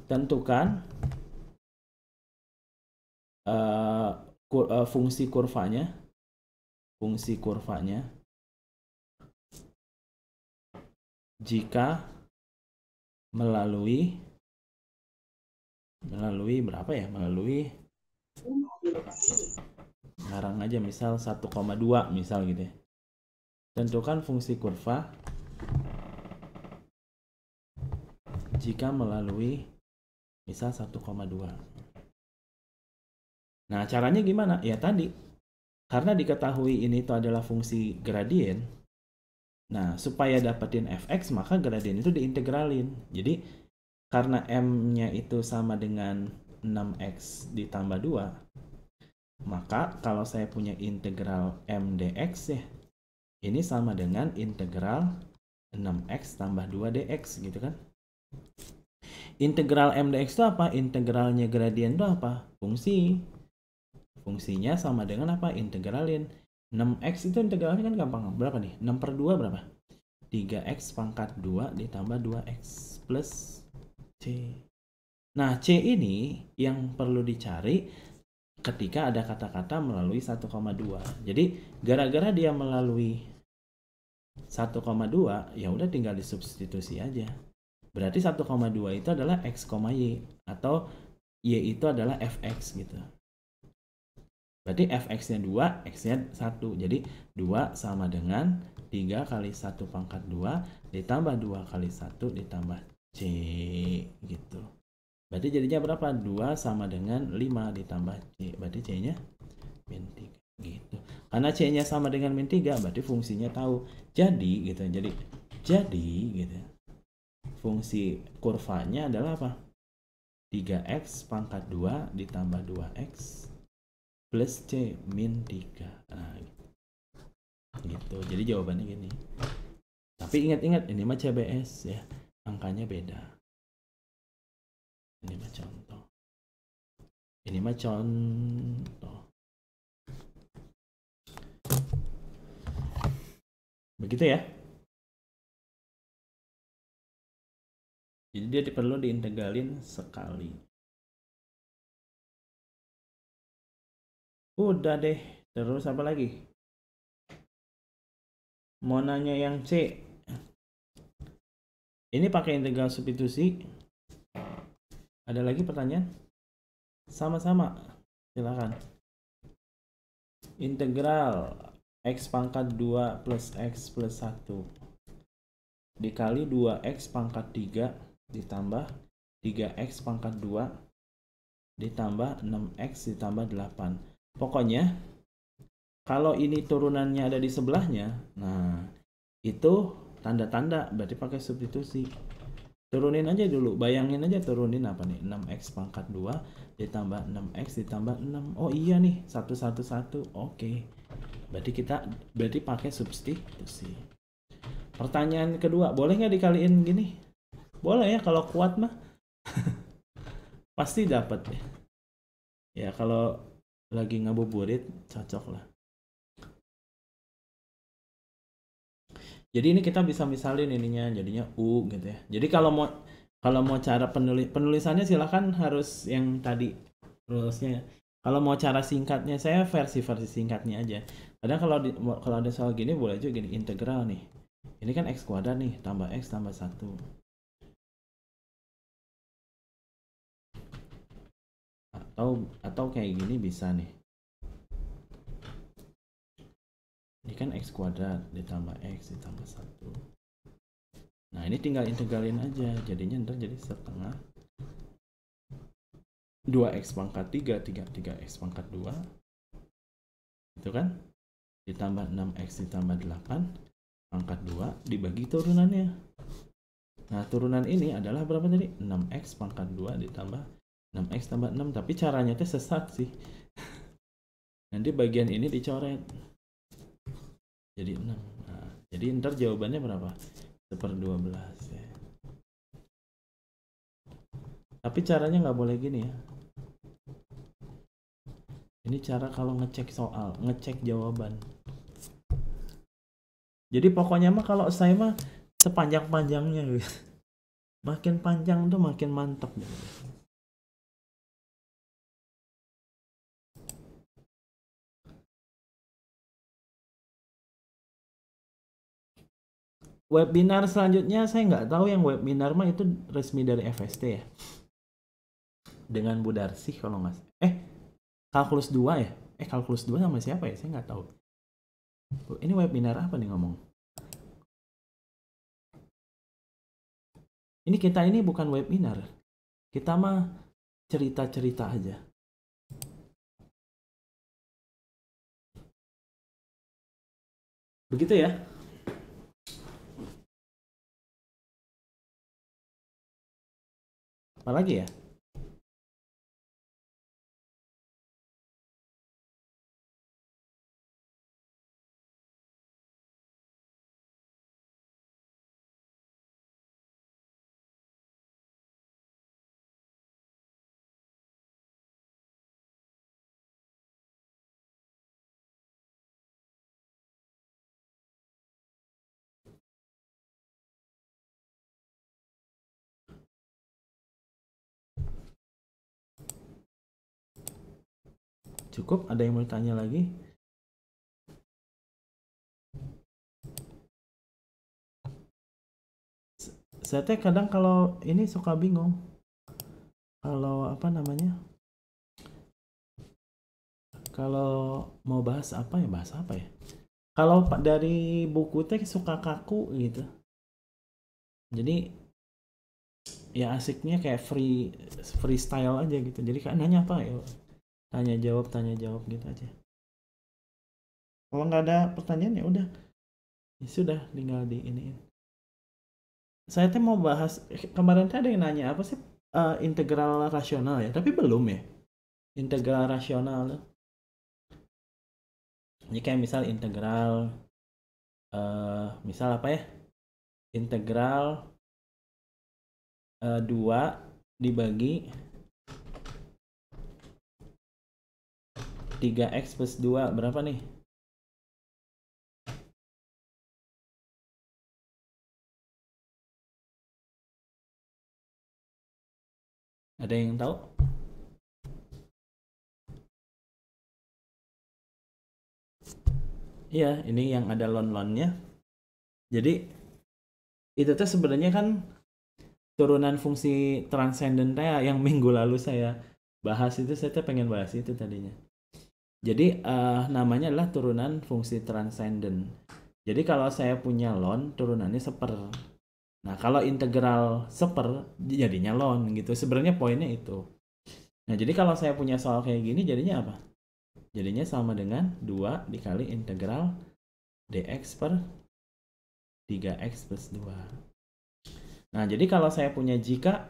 Tentukan fungsi kurvanya. Jika melalui berapa ya? Melalui ngarang aja misal 1,2 misal gitu ya. Tentukan fungsi kurva jika melalui misal 1,2. Nah, caranya gimana? Ya tadi, karena diketahui ini itu adalah fungsi gradien. Nah, supaya dapetin fx, maka gradien itu diintegralin. Jadi, karena m-nya itu sama dengan 6x ditambah 2, maka kalau saya punya integral m dx ya, ini sama dengan integral 6x tambah 2 dx gitu kan. Integral m dx itu apa? Integralnya gradien itu apa? Fungsi. Fungsinya sama dengan apa? Integralin. 6x itu integralnya kan gampang. Berapa nih? 6 per 2 berapa? 3x pangkat 2 ditambah 2x plus c. Nah, c ini yang perlu dicari ketika ada kata-kata melalui 1,2. Jadi, gara-gara dia melalui 1,2, ya udah tinggal disubstitusi aja. Berarti 1,2 itu adalah x, y, atau y itu adalah fx gitu. Berarti fx-nya 2, x-nya 1. Jadi 2 sama dengan 3 kali 1 pangkat 2 ditambah 2 kali 1 ditambah c gitu. Berarti jadinya berapa? 2 sama dengan 5 ditambah c. Berarti c-nya min 3 gitu. Karena c-nya sama dengan min 3, berarti fungsinya tahu. Jadi gitu. Jadi gitu. Fungsi kurvanya adalah apa? 3x pangkat 2 ditambah 2x plus c min 3. Nah, gitu. Jadi jawabannya gini. Tapi ingat-ingat, ini mah CBS ya. Angkanya beda. Ini mah contoh. Ini mah contoh. Begitu ya. Jadi dia perlu diintegralin sekali. Udah deh. Terus apa lagi? Mau nanya yang C. Ini pakai integral substitusi. Ada lagi pertanyaan? Sama-sama. Silakan. Integral x pangkat 2 plus x plus 1 dikali 2x pangkat 3 ditambah 3x pangkat 2 ditambah 6x ditambah 8. Pokoknya kalau ini turunannya ada di sebelahnya, nah itu tanda-tanda berarti pakai substitusi. Turunin aja dulu, bayangin aja turunin apa nih? 6x pangkat 2 ditambah 6x ditambah 6. Oh iya nih, 111. Oke. Berarti pakai substitusi. Pertanyaan kedua, boleh nggak dikaliin gini? Boleh ya, kalau kuat mah. Pasti dapat ya. Ya kalau lagi ngabuburit cocok lah. Jadi ini kita bisa misalin ininya jadinya U gitu ya. Jadi kalau mau cara penulisannya silahkan harus yang tadi rulesnya. Kalau mau cara singkatnya saya versi singkatnya aja. Kadang kalau ada soal gini boleh juga gini, integral nih. Ini kan x kuadrat nih, tambah x tambah 1. Atau kayak gini bisa nih. Ini kan x kuadrat ditambah x ditambah 1. Nah, ini tinggal integralin aja. Jadinya ntar jadi setengah 2x pangkat 3 3x pangkat 2. Itu kan? Ditambah 6x ditambah 8 pangkat 2 dibagi turunannya. Nah, turunan ini adalah berapa tadi? 6x pangkat 2 ditambah 6x tambah 6. Tapi caranya tuh sesat sih. Nanti bagian ini dicoret. Jadi 6. Nah, jadi ntar jawabannya berapa? 1/12 ya. Tapi caranya nggak boleh gini ya. Ini cara kalau ngecek soal, ngecek jawaban. Jadi pokoknya mah kalau saya mah sepanjang-panjangnya gitu. Makin panjang tuh makin mantap gitu. Webinar selanjutnya saya nggak tahu, yang webinar mah itu resmi dari FST ya. Dengan Bu Darsih kalau nggak kalkulus 2 ya? Kalkulus 2 sama siapa ya? Saya nggak tahu. Ini webinar apa nih ngomong? Ini kita ini bukan webinar. Kita mah cerita-cerita aja. Begitu ya. Apalagi ya? Cukup? Ada yang mau tanya lagi? Saya teh kadang kalau ini suka bingung. Kalau apa namanya? Kalau mau bahas apa ya? Bahas apa ya? Kalau dari buku teh suka kaku gitu. Jadi ya asiknya kayak freestyle aja gitu. Jadi kan nanya apa ya? Tanya jawab gitu aja. Kalau nggak ada pertanyaan ya udah, ya sudah tinggal di ini. Saya tuh mau bahas kemarin teh ada yang nanya apa sih integral rasional ya, tapi belum ya. Integral rasional tuh. Ini kayak misal integral misal apa ya? Integral 2 dibagi 3x plus 2 berapa nih? Ada yang tahu? Iya, ini yang ada lon-lonnya. Jadi itu tuh sebenarnya kan turunan fungsi transenden yang minggu lalu saya bahas itu, saya tuh pengen bahas itu tadinya. Jadi namanya adalah turunan fungsi transenden. Jadi kalau saya punya ln turunannya seper. Nah kalau integral seper jadinya ln gitu. Sebenarnya poinnya itu. Nah jadi kalau saya punya soal kayak gini jadinya apa? Jadinya sama dengan 2 dikali integral dx per 3x plus 2. Nah jadi kalau saya punya jika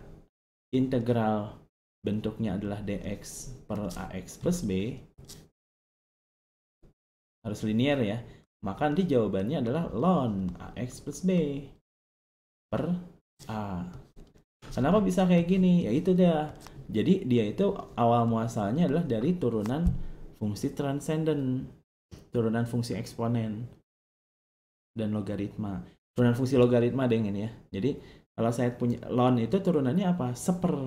integral bentuknya adalah dx per ax plus b, harus linear ya, maka nanti jawabannya adalah ln ax plus b per a. Kenapa bisa kayak gini? Ya itu dia. Jadi dia itu awal muasalnya adalah dari turunan fungsi transenden, turunan fungsi eksponen dan logaritma. Turunan fungsi logaritma deh ini ya. Jadi kalau saya punya ln itu turunannya apa? Seper.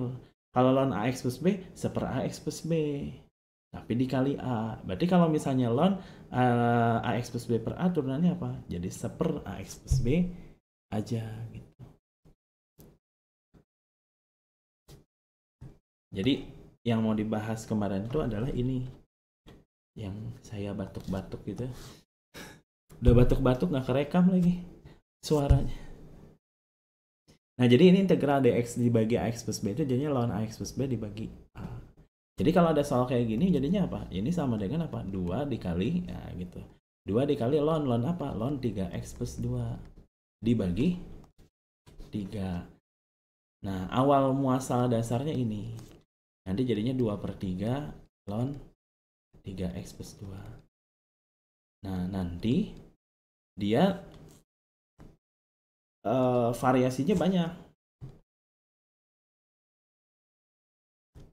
Kalau ln ax plus b, seper ax plus b. Tapi dikali a. Berarti kalau misalnya ln ax plus b per a turunannya apa? Jadi seper ax plus b aja gitu. Jadi yang mau dibahas kemarin itu adalah ini. Yang saya batuk-batuk gitu. Udah batuk-batuk nggak kerekam lagi suaranya. Nah jadi ini integral dx dibagi ax plus b itu jadinya ln ax plus b dibagi a. Jadi kalau ada soal kayak gini jadinya apa? Ini sama dengan apa? 2 dikali, nah gitu. 2 dikali ln apa? Ln 3x plus 2 dibagi 3. Nah awal muasal dasarnya ini. Nanti jadinya 2 per 3 ln 3x plus 2. Nah nanti dia variasinya banyak.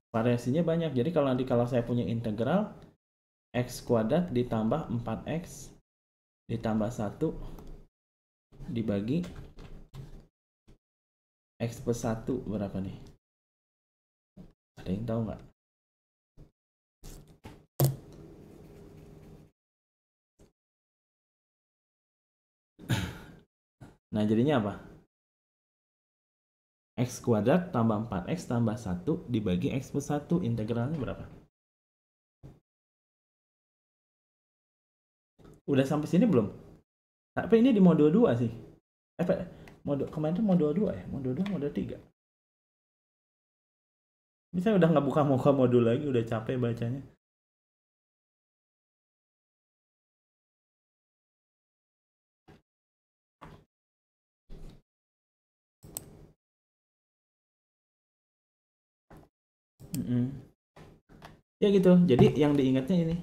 Variasinya banyak. Jadi kalau saya punya integral x kuadrat ditambah 4x ditambah 1 dibagi x plus 1 berapa nih? Ada yang tahu nggak? Nah jadinya apa? X kuadrat tambah 4x tambah 1 dibagi x plus 1 integralnya berapa? Udah sampai sini belum? Tapi ini di modul 2 sih. Modul kemarin tuh modul 2 ya? Modul 2, modul 3. Bisa udah nggak buka modul lagi, udah capek bacanya. Ya gitu. Jadi yang diingatnya ini.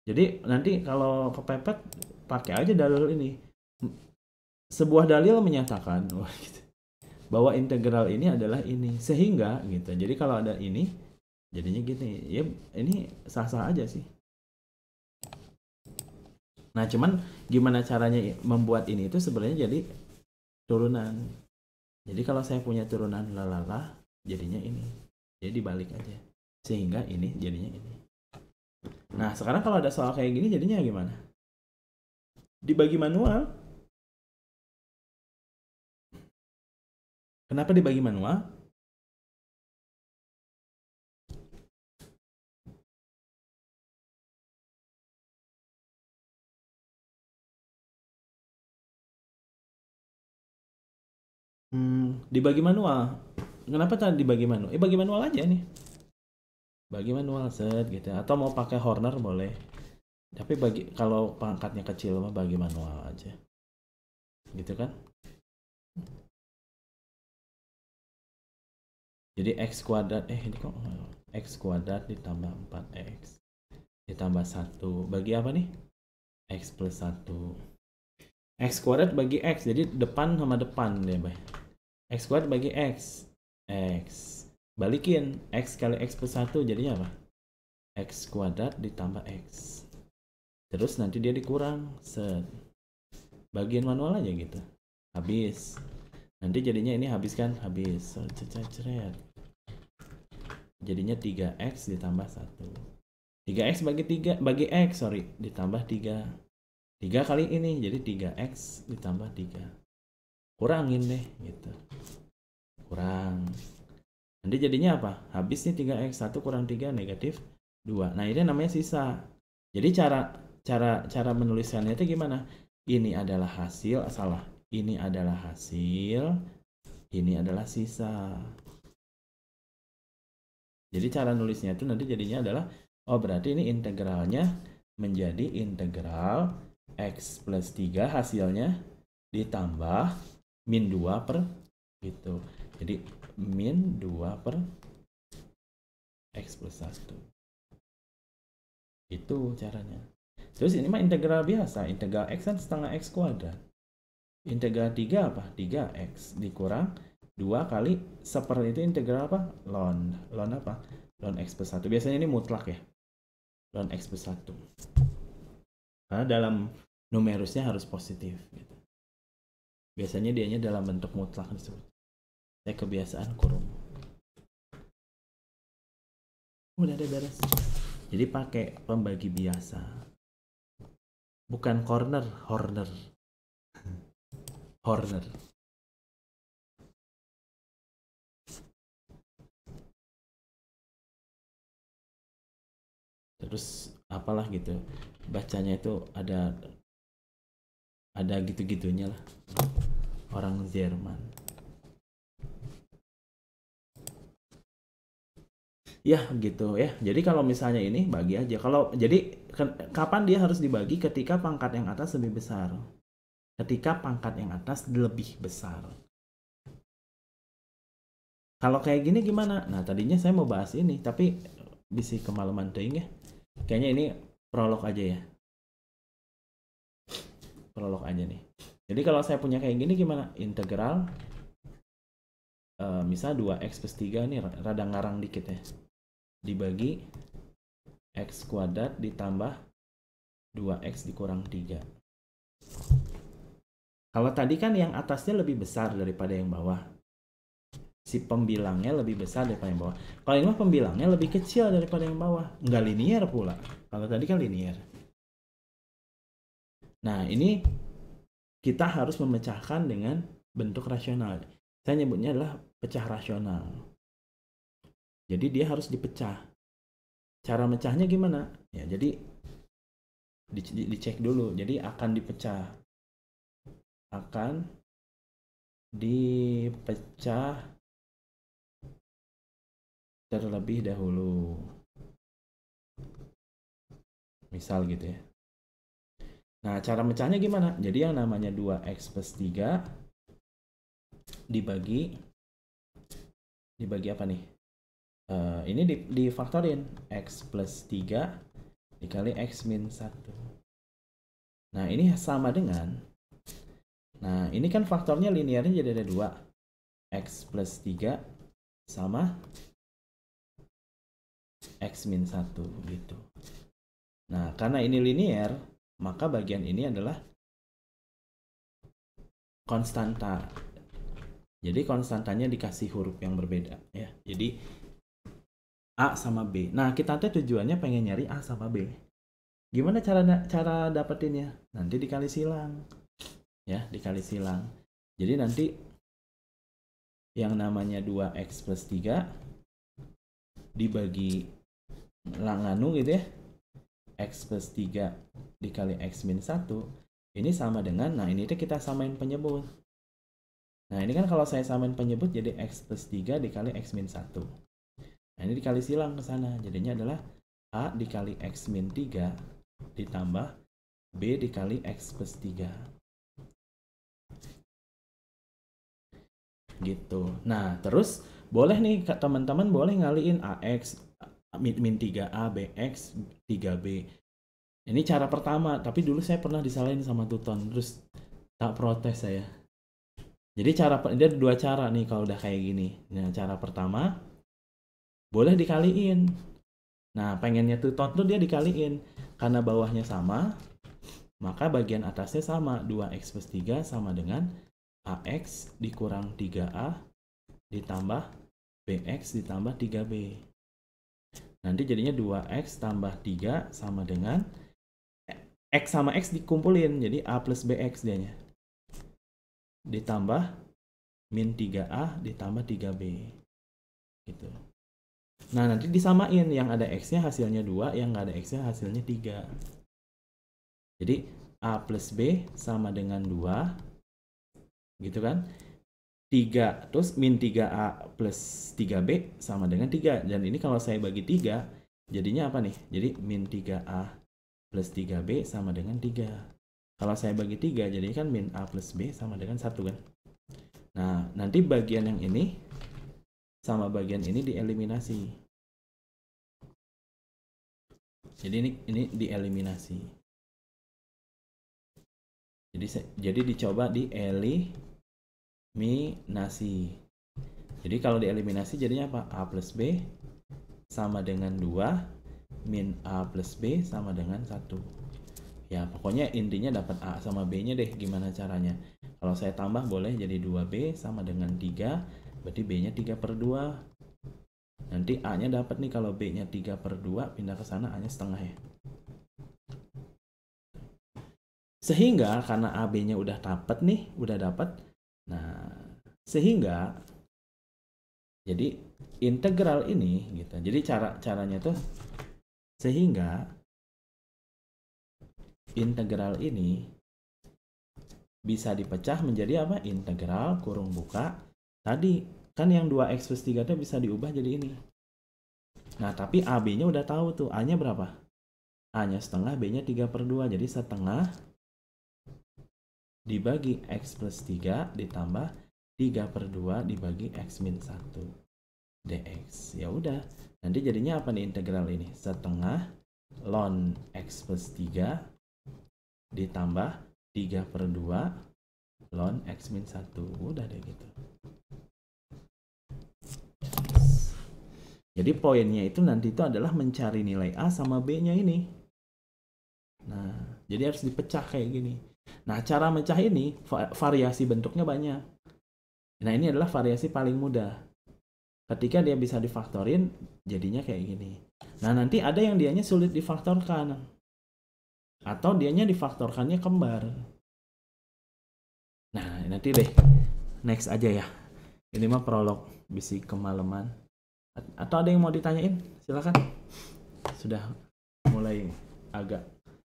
Jadi nanti kalau kepepet pakai aja dalil ini. Sebuah dalil menyatakan gitu, bahwa integral ini adalah ini sehingga gitu. Jadi kalau ada ini jadinya gini. Ya ini sah-sah aja sih. Nah, cuman gimana caranya membuat ini itu sebenarnya jadi turunan. Jadi kalau saya punya turunan lalala, jadinya ini. Jadi dibalik aja. Sehingga ini jadinya ini. Nah, sekarang kalau ada soal kayak gini jadinya gimana? Dibagi manual. Kenapa dibagi manual? Dibagi manual. Kenapa tadi dibagi manual? Bagi manual aja nih. Bagi manual set gitu. Atau mau pakai Horner boleh. Tapi bagi kalau pangkatnya kecil mah bagi manual aja. Gitu kan? Jadi x kuadrat ini kok x kuadrat ditambah 4x ditambah 1 bagi apa nih? X plus 1. X kuadrat bagi X, jadi depan sama depan deh, Bay. X kuadrat bagi X. X. Balikin, X kali X plus 1 jadinya apa? X kuadrat ditambah X. Terus nanti dia dikurang, set. Bagian manual aja gitu. Habis. Nanti jadinya ini habis kan? Habis. Ceret. Jadinya 3X ditambah 1. 3X bagi 3 bagi X, sorry, ditambah 3. 3 kali ini jadi 3X ditambah 3. Kurangin deh gitu. Kurang. Nanti jadinya apa? Habis nih 3X, 1 kurang 3 negatif 2. Nah, ini namanya sisa. Jadi cara menuliskannya itu gimana? Ini adalah hasil, salah. Ini adalah hasil, ini adalah sisa. Jadi cara nulisnya itu nanti jadinya adalah, oh berarti ini integralnya menjadi integral X plus 3 hasilnya ditambah min 2 per gitu. Jadi min 2 per X plus 1. Itu caranya. Terus ini mah integral biasa. Integral X kan setengah X kuadrat. Integral 3 apa? 3X dikurang 2 kali seper itu integral apa? Ln. Ln apa? Ln X plus 1. Biasanya ini mutlak ya. Ln X plus 1. Karena dalam numerusnya harus positif gitu. Biasanya dianya dalam bentuk mutlak disebut. Saya kebiasaan kurung. Udah ada beres. Jadi pakai pembagi biasa. Bukan corner, Horner. Horner. Terus apalah gitu. Bacanya itu ada gitu-gitunya lah. Orang Jerman. Ya gitu ya. Jadi kalau misalnya ini bagi aja. Kalau jadi kapan dia harus dibagi? Ketika pangkat yang atas lebih besar. Ketika pangkat yang atas lebih besar. Kalau kayak gini gimana? Nah tadinya saya mau bahas ini, tapi bisa kemalaman teuing ya. Kayaknya ini prolog aja ya. Prolog aja nih. Jadi kalau saya punya kayak gini gimana? Integral misal 2x plus 3 nih rada ngarang dikit ya. Dibagi x kuadrat ditambah 2x dikurang 3. Kalau tadi kan yang atasnya lebih besar daripada yang bawah. Si pembilangnya lebih besar daripada yang bawah. Kalau ini mah pembilangnya lebih kecil daripada yang bawah. Nggak linear pula. Kalau tadi kan linear. Nah, ini kita harus memecahkan dengan bentuk rasional. Saya nyebutnya adalah pecah rasional. Jadi dia harus dipecah. Cara mecahnya gimana? Ya, jadi dicek dulu. Jadi akan dipecah. Akan dipecah terlebih dahulu. Misal gitu ya. Nah, cara mecahnya gimana? Jadi yang namanya 2x plus 3 dibagi apa nih? Ini difaktorin x plus 3 dikali x min 1. Nah ini sama dengan, nah ini kan faktornya linearnya jadi ada 2, x plus 3 sama x min 1 gitu. Nah karena ini linear, maka bagian ini adalah konstanta. Jadi konstantanya dikasih huruf yang berbeda ya. Jadi A sama B. Nah kita tuh tujuannya pengen nyari A sama B. Gimana cara dapetinnya? Nanti dikali silang. Ya, dikali silang. Jadi nanti yang namanya 2x plus 3 dibagi nganu gitu ya. X plus 3 dikali x min 1. Ini sama dengan, nah ini tuh kita samain penyebut. Nah ini kan kalau saya samain penyebut jadi x plus 3 dikali x min 1. Nah ini dikali silang ke sana. Jadinya adalah A dikali x min 3 ditambah B dikali x plus 3. Gitu. Nah terus boleh nih teman-teman boleh ngaliin AX min 3A, BX, 3B. Ini cara pertama, tapi dulu saya pernah disalahin sama tuton, terus tak protes saya. Jadi dia ada 2 cara nih kalau udah kayak gini. Nah cara pertama boleh dikaliin. Nah pengennya tuton tuh dia dikaliin. Karena bawahnya sama, maka bagian atasnya sama. 2x plus 3 sama dengan AX dikurang 3A ditambah BX ditambah 3B. Nanti jadinya 2x tambah 3 sama dengan X sama X dikumpulin. Jadi A plus BX dianya. Ditambah min 3A ditambah 3B. Gitu. Nah nanti disamain. Yang ada X-nya hasilnya 2, yang nggak ada X-nya hasilnya 3. Jadi A plus B sama dengan 2. Gitu kan. 3, terus min 3A plus 3B sama dengan 3. Dan ini kalau saya bagi 3, jadinya apa nih? Jadi min 3A plus 3B sama dengan 3. Kalau saya bagi 3, jadi kan min A plus B sama dengan 1 kan? Nah, nanti bagian yang ini sama bagian ini dieliminasi. Jadi ini dieliminasi. Jadi dicoba dieliminasi. Jadi kalau dieliminasi jadinya apa? A plus B sama dengan 2, min A plus B sama dengan 1. Ya pokoknya intinya dapat A sama B-nya deh, gimana caranya. Kalau saya tambah boleh jadi 2B sama dengan 3, berarti B-nya 3/2. Nanti A-nya dapat nih, kalau B-nya 3/2 pindah ke sana, A-nya setengah ya. Sehingga karena AB-nya udah dapat nih, nah sehingga jadi integral ini gitu. Jadi caranya tuh sehingga integral ini bisa dipecah menjadi apa? Integral kurung buka. Tadi kan yang 2x plus 3 itu bisa diubah jadi ini. Nah, tapi AB-nya udah tahu tuh. A-nya berapa? A-nya setengah, B-nya 3/2. Jadi setengah dibagi x plus 3 ditambah 3/2 dibagi x min 1 dx. Ya udah. Nanti jadinya apa nih integral ini? Setengah ln x plus 3 ditambah 3/2 ln x min 1. Udah deh gitu. Jadi poinnya itu nanti itu adalah mencari nilai A sama B-nya ini. Nah, jadi harus dipecah kayak gini. Nah, cara mecah ini variasi bentuknya banyak. Nah, ini adalah variasi paling mudah. Ketika dia bisa difaktorin, jadinya kayak gini. Nah, nanti ada yang dianya sulit difaktorkan. Atau dianya difaktorkannya kembar. Nah, nanti deh. Next aja ya. Ini mah prolog, bisi kemalaman. Atau ada yang mau ditanyain? Silakan. Sudah mulai agak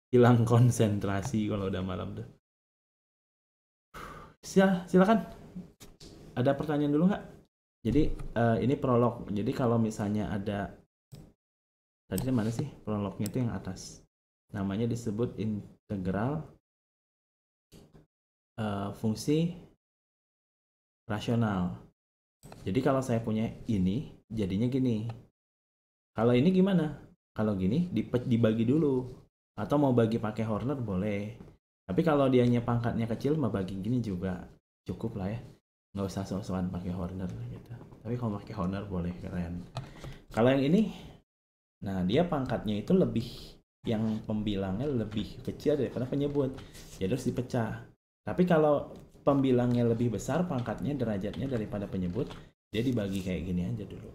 hilang konsentrasi kalau udah malam tuh. Silakan. Ada pertanyaan dulu nggak? Jadi ini prolog. Jadi kalau misalnya ada, tadi mana sih prolognya itu yang atas? Namanya disebut integral fungsi rasional. Jadi kalau saya punya ini, jadinya gini. Kalau ini gimana? Kalau gini dibagi dulu. Atau mau bagi pakai Horner boleh. Tapi kalau dianya pangkatnya kecil mah bagi gini juga cukup lah ya. Nggak usah sok-sokan pakai Horner gitu. Tapi kalau pakai Horner boleh, keren. Kalau yang ini, nah dia pangkatnya itu lebih, yang pembilangnya lebih kecil daripada penyebut. Jadi harus dipecah. Tapi kalau pembilangnya lebih besar pangkatnya, derajatnya daripada penyebut, dia dibagi kayak gini aja dulu.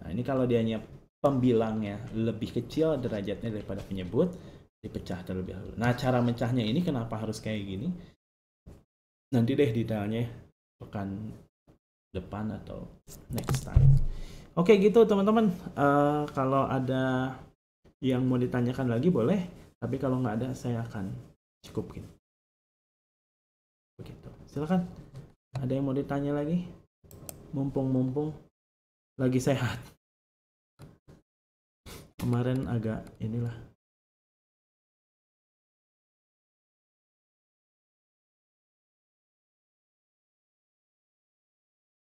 Nah, ini kalau dianya pembilangnya lebih kecil derajatnya daripada penyebut, dipecah terlebih dahulu. Nah, cara mecahnya ini kenapa harus kayak gini? Nanti deh detailnya pekan depan atau next time. Oke gitu teman-teman. Kalau ada yang mau ditanyakan lagi boleh, tapi kalau nggak ada saya akan cukupin. Begitu. Silakan. Ada yang mau ditanya lagi? Mumpung lagi sehat. Kemarin agak inilah.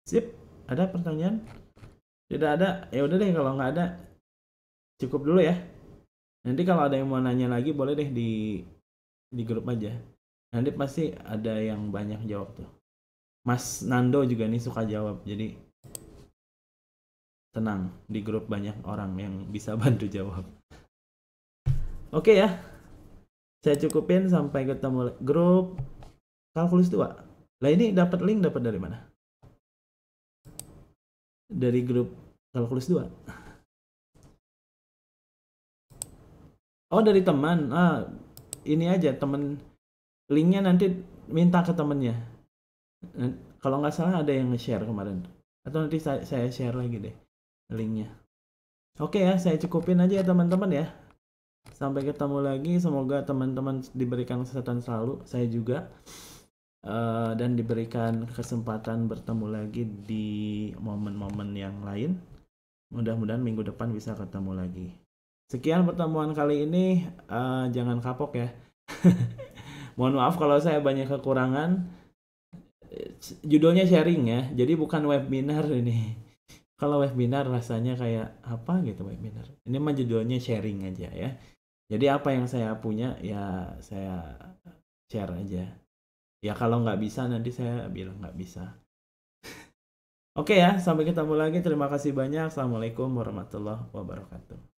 Sip. Ada pertanyaan? Tidak ada. Ya udah deh, kalau nggak ada cukup dulu ya. Nanti kalau ada yang mau nanya lagi boleh deh di grup aja. Nanti pasti ada yang banyak jawab tuh. Mas Nando juga nih suka jawab. Jadi tenang, di grup banyak orang yang bisa bantu jawab. Oke ya. Saya cukupin sampai ketemu grup kalkulus 2. Lah ini dapat link dapat dari mana? Dari grup kalkulus 2. Oh, dari teman. Ini aja temen, linknya nanti minta ke temennya. Kalau nggak salah ada yang nge-share kemarin. Atau nanti saya share lagi deh linknya. Oke ya, saya cukupin aja ya teman-teman ya. Sampai ketemu lagi. Semoga teman-teman diberikan kesehatan selalu. Saya juga. Dan diberikan kesempatan bertemu lagi di momen-momen yang lain. Mudah-mudahan minggu depan bisa ketemu lagi. Sekian pertemuan kali ini. Jangan kapok ya. Mohon maaf kalau saya banyak kekurangan. Judulnya sharing ya, jadi bukan webinar ini. Kalau webinar rasanya kayak apa gitu webinar. Ini mah judulnya sharing aja ya. Jadi apa yang saya punya ya saya share aja. Ya kalau nggak bisa nanti saya bilang nggak bisa. Oke ya, sampai ketemu lagi. Terima kasih banyak. Assalamualaikum warahmatullahi wabarakatuh.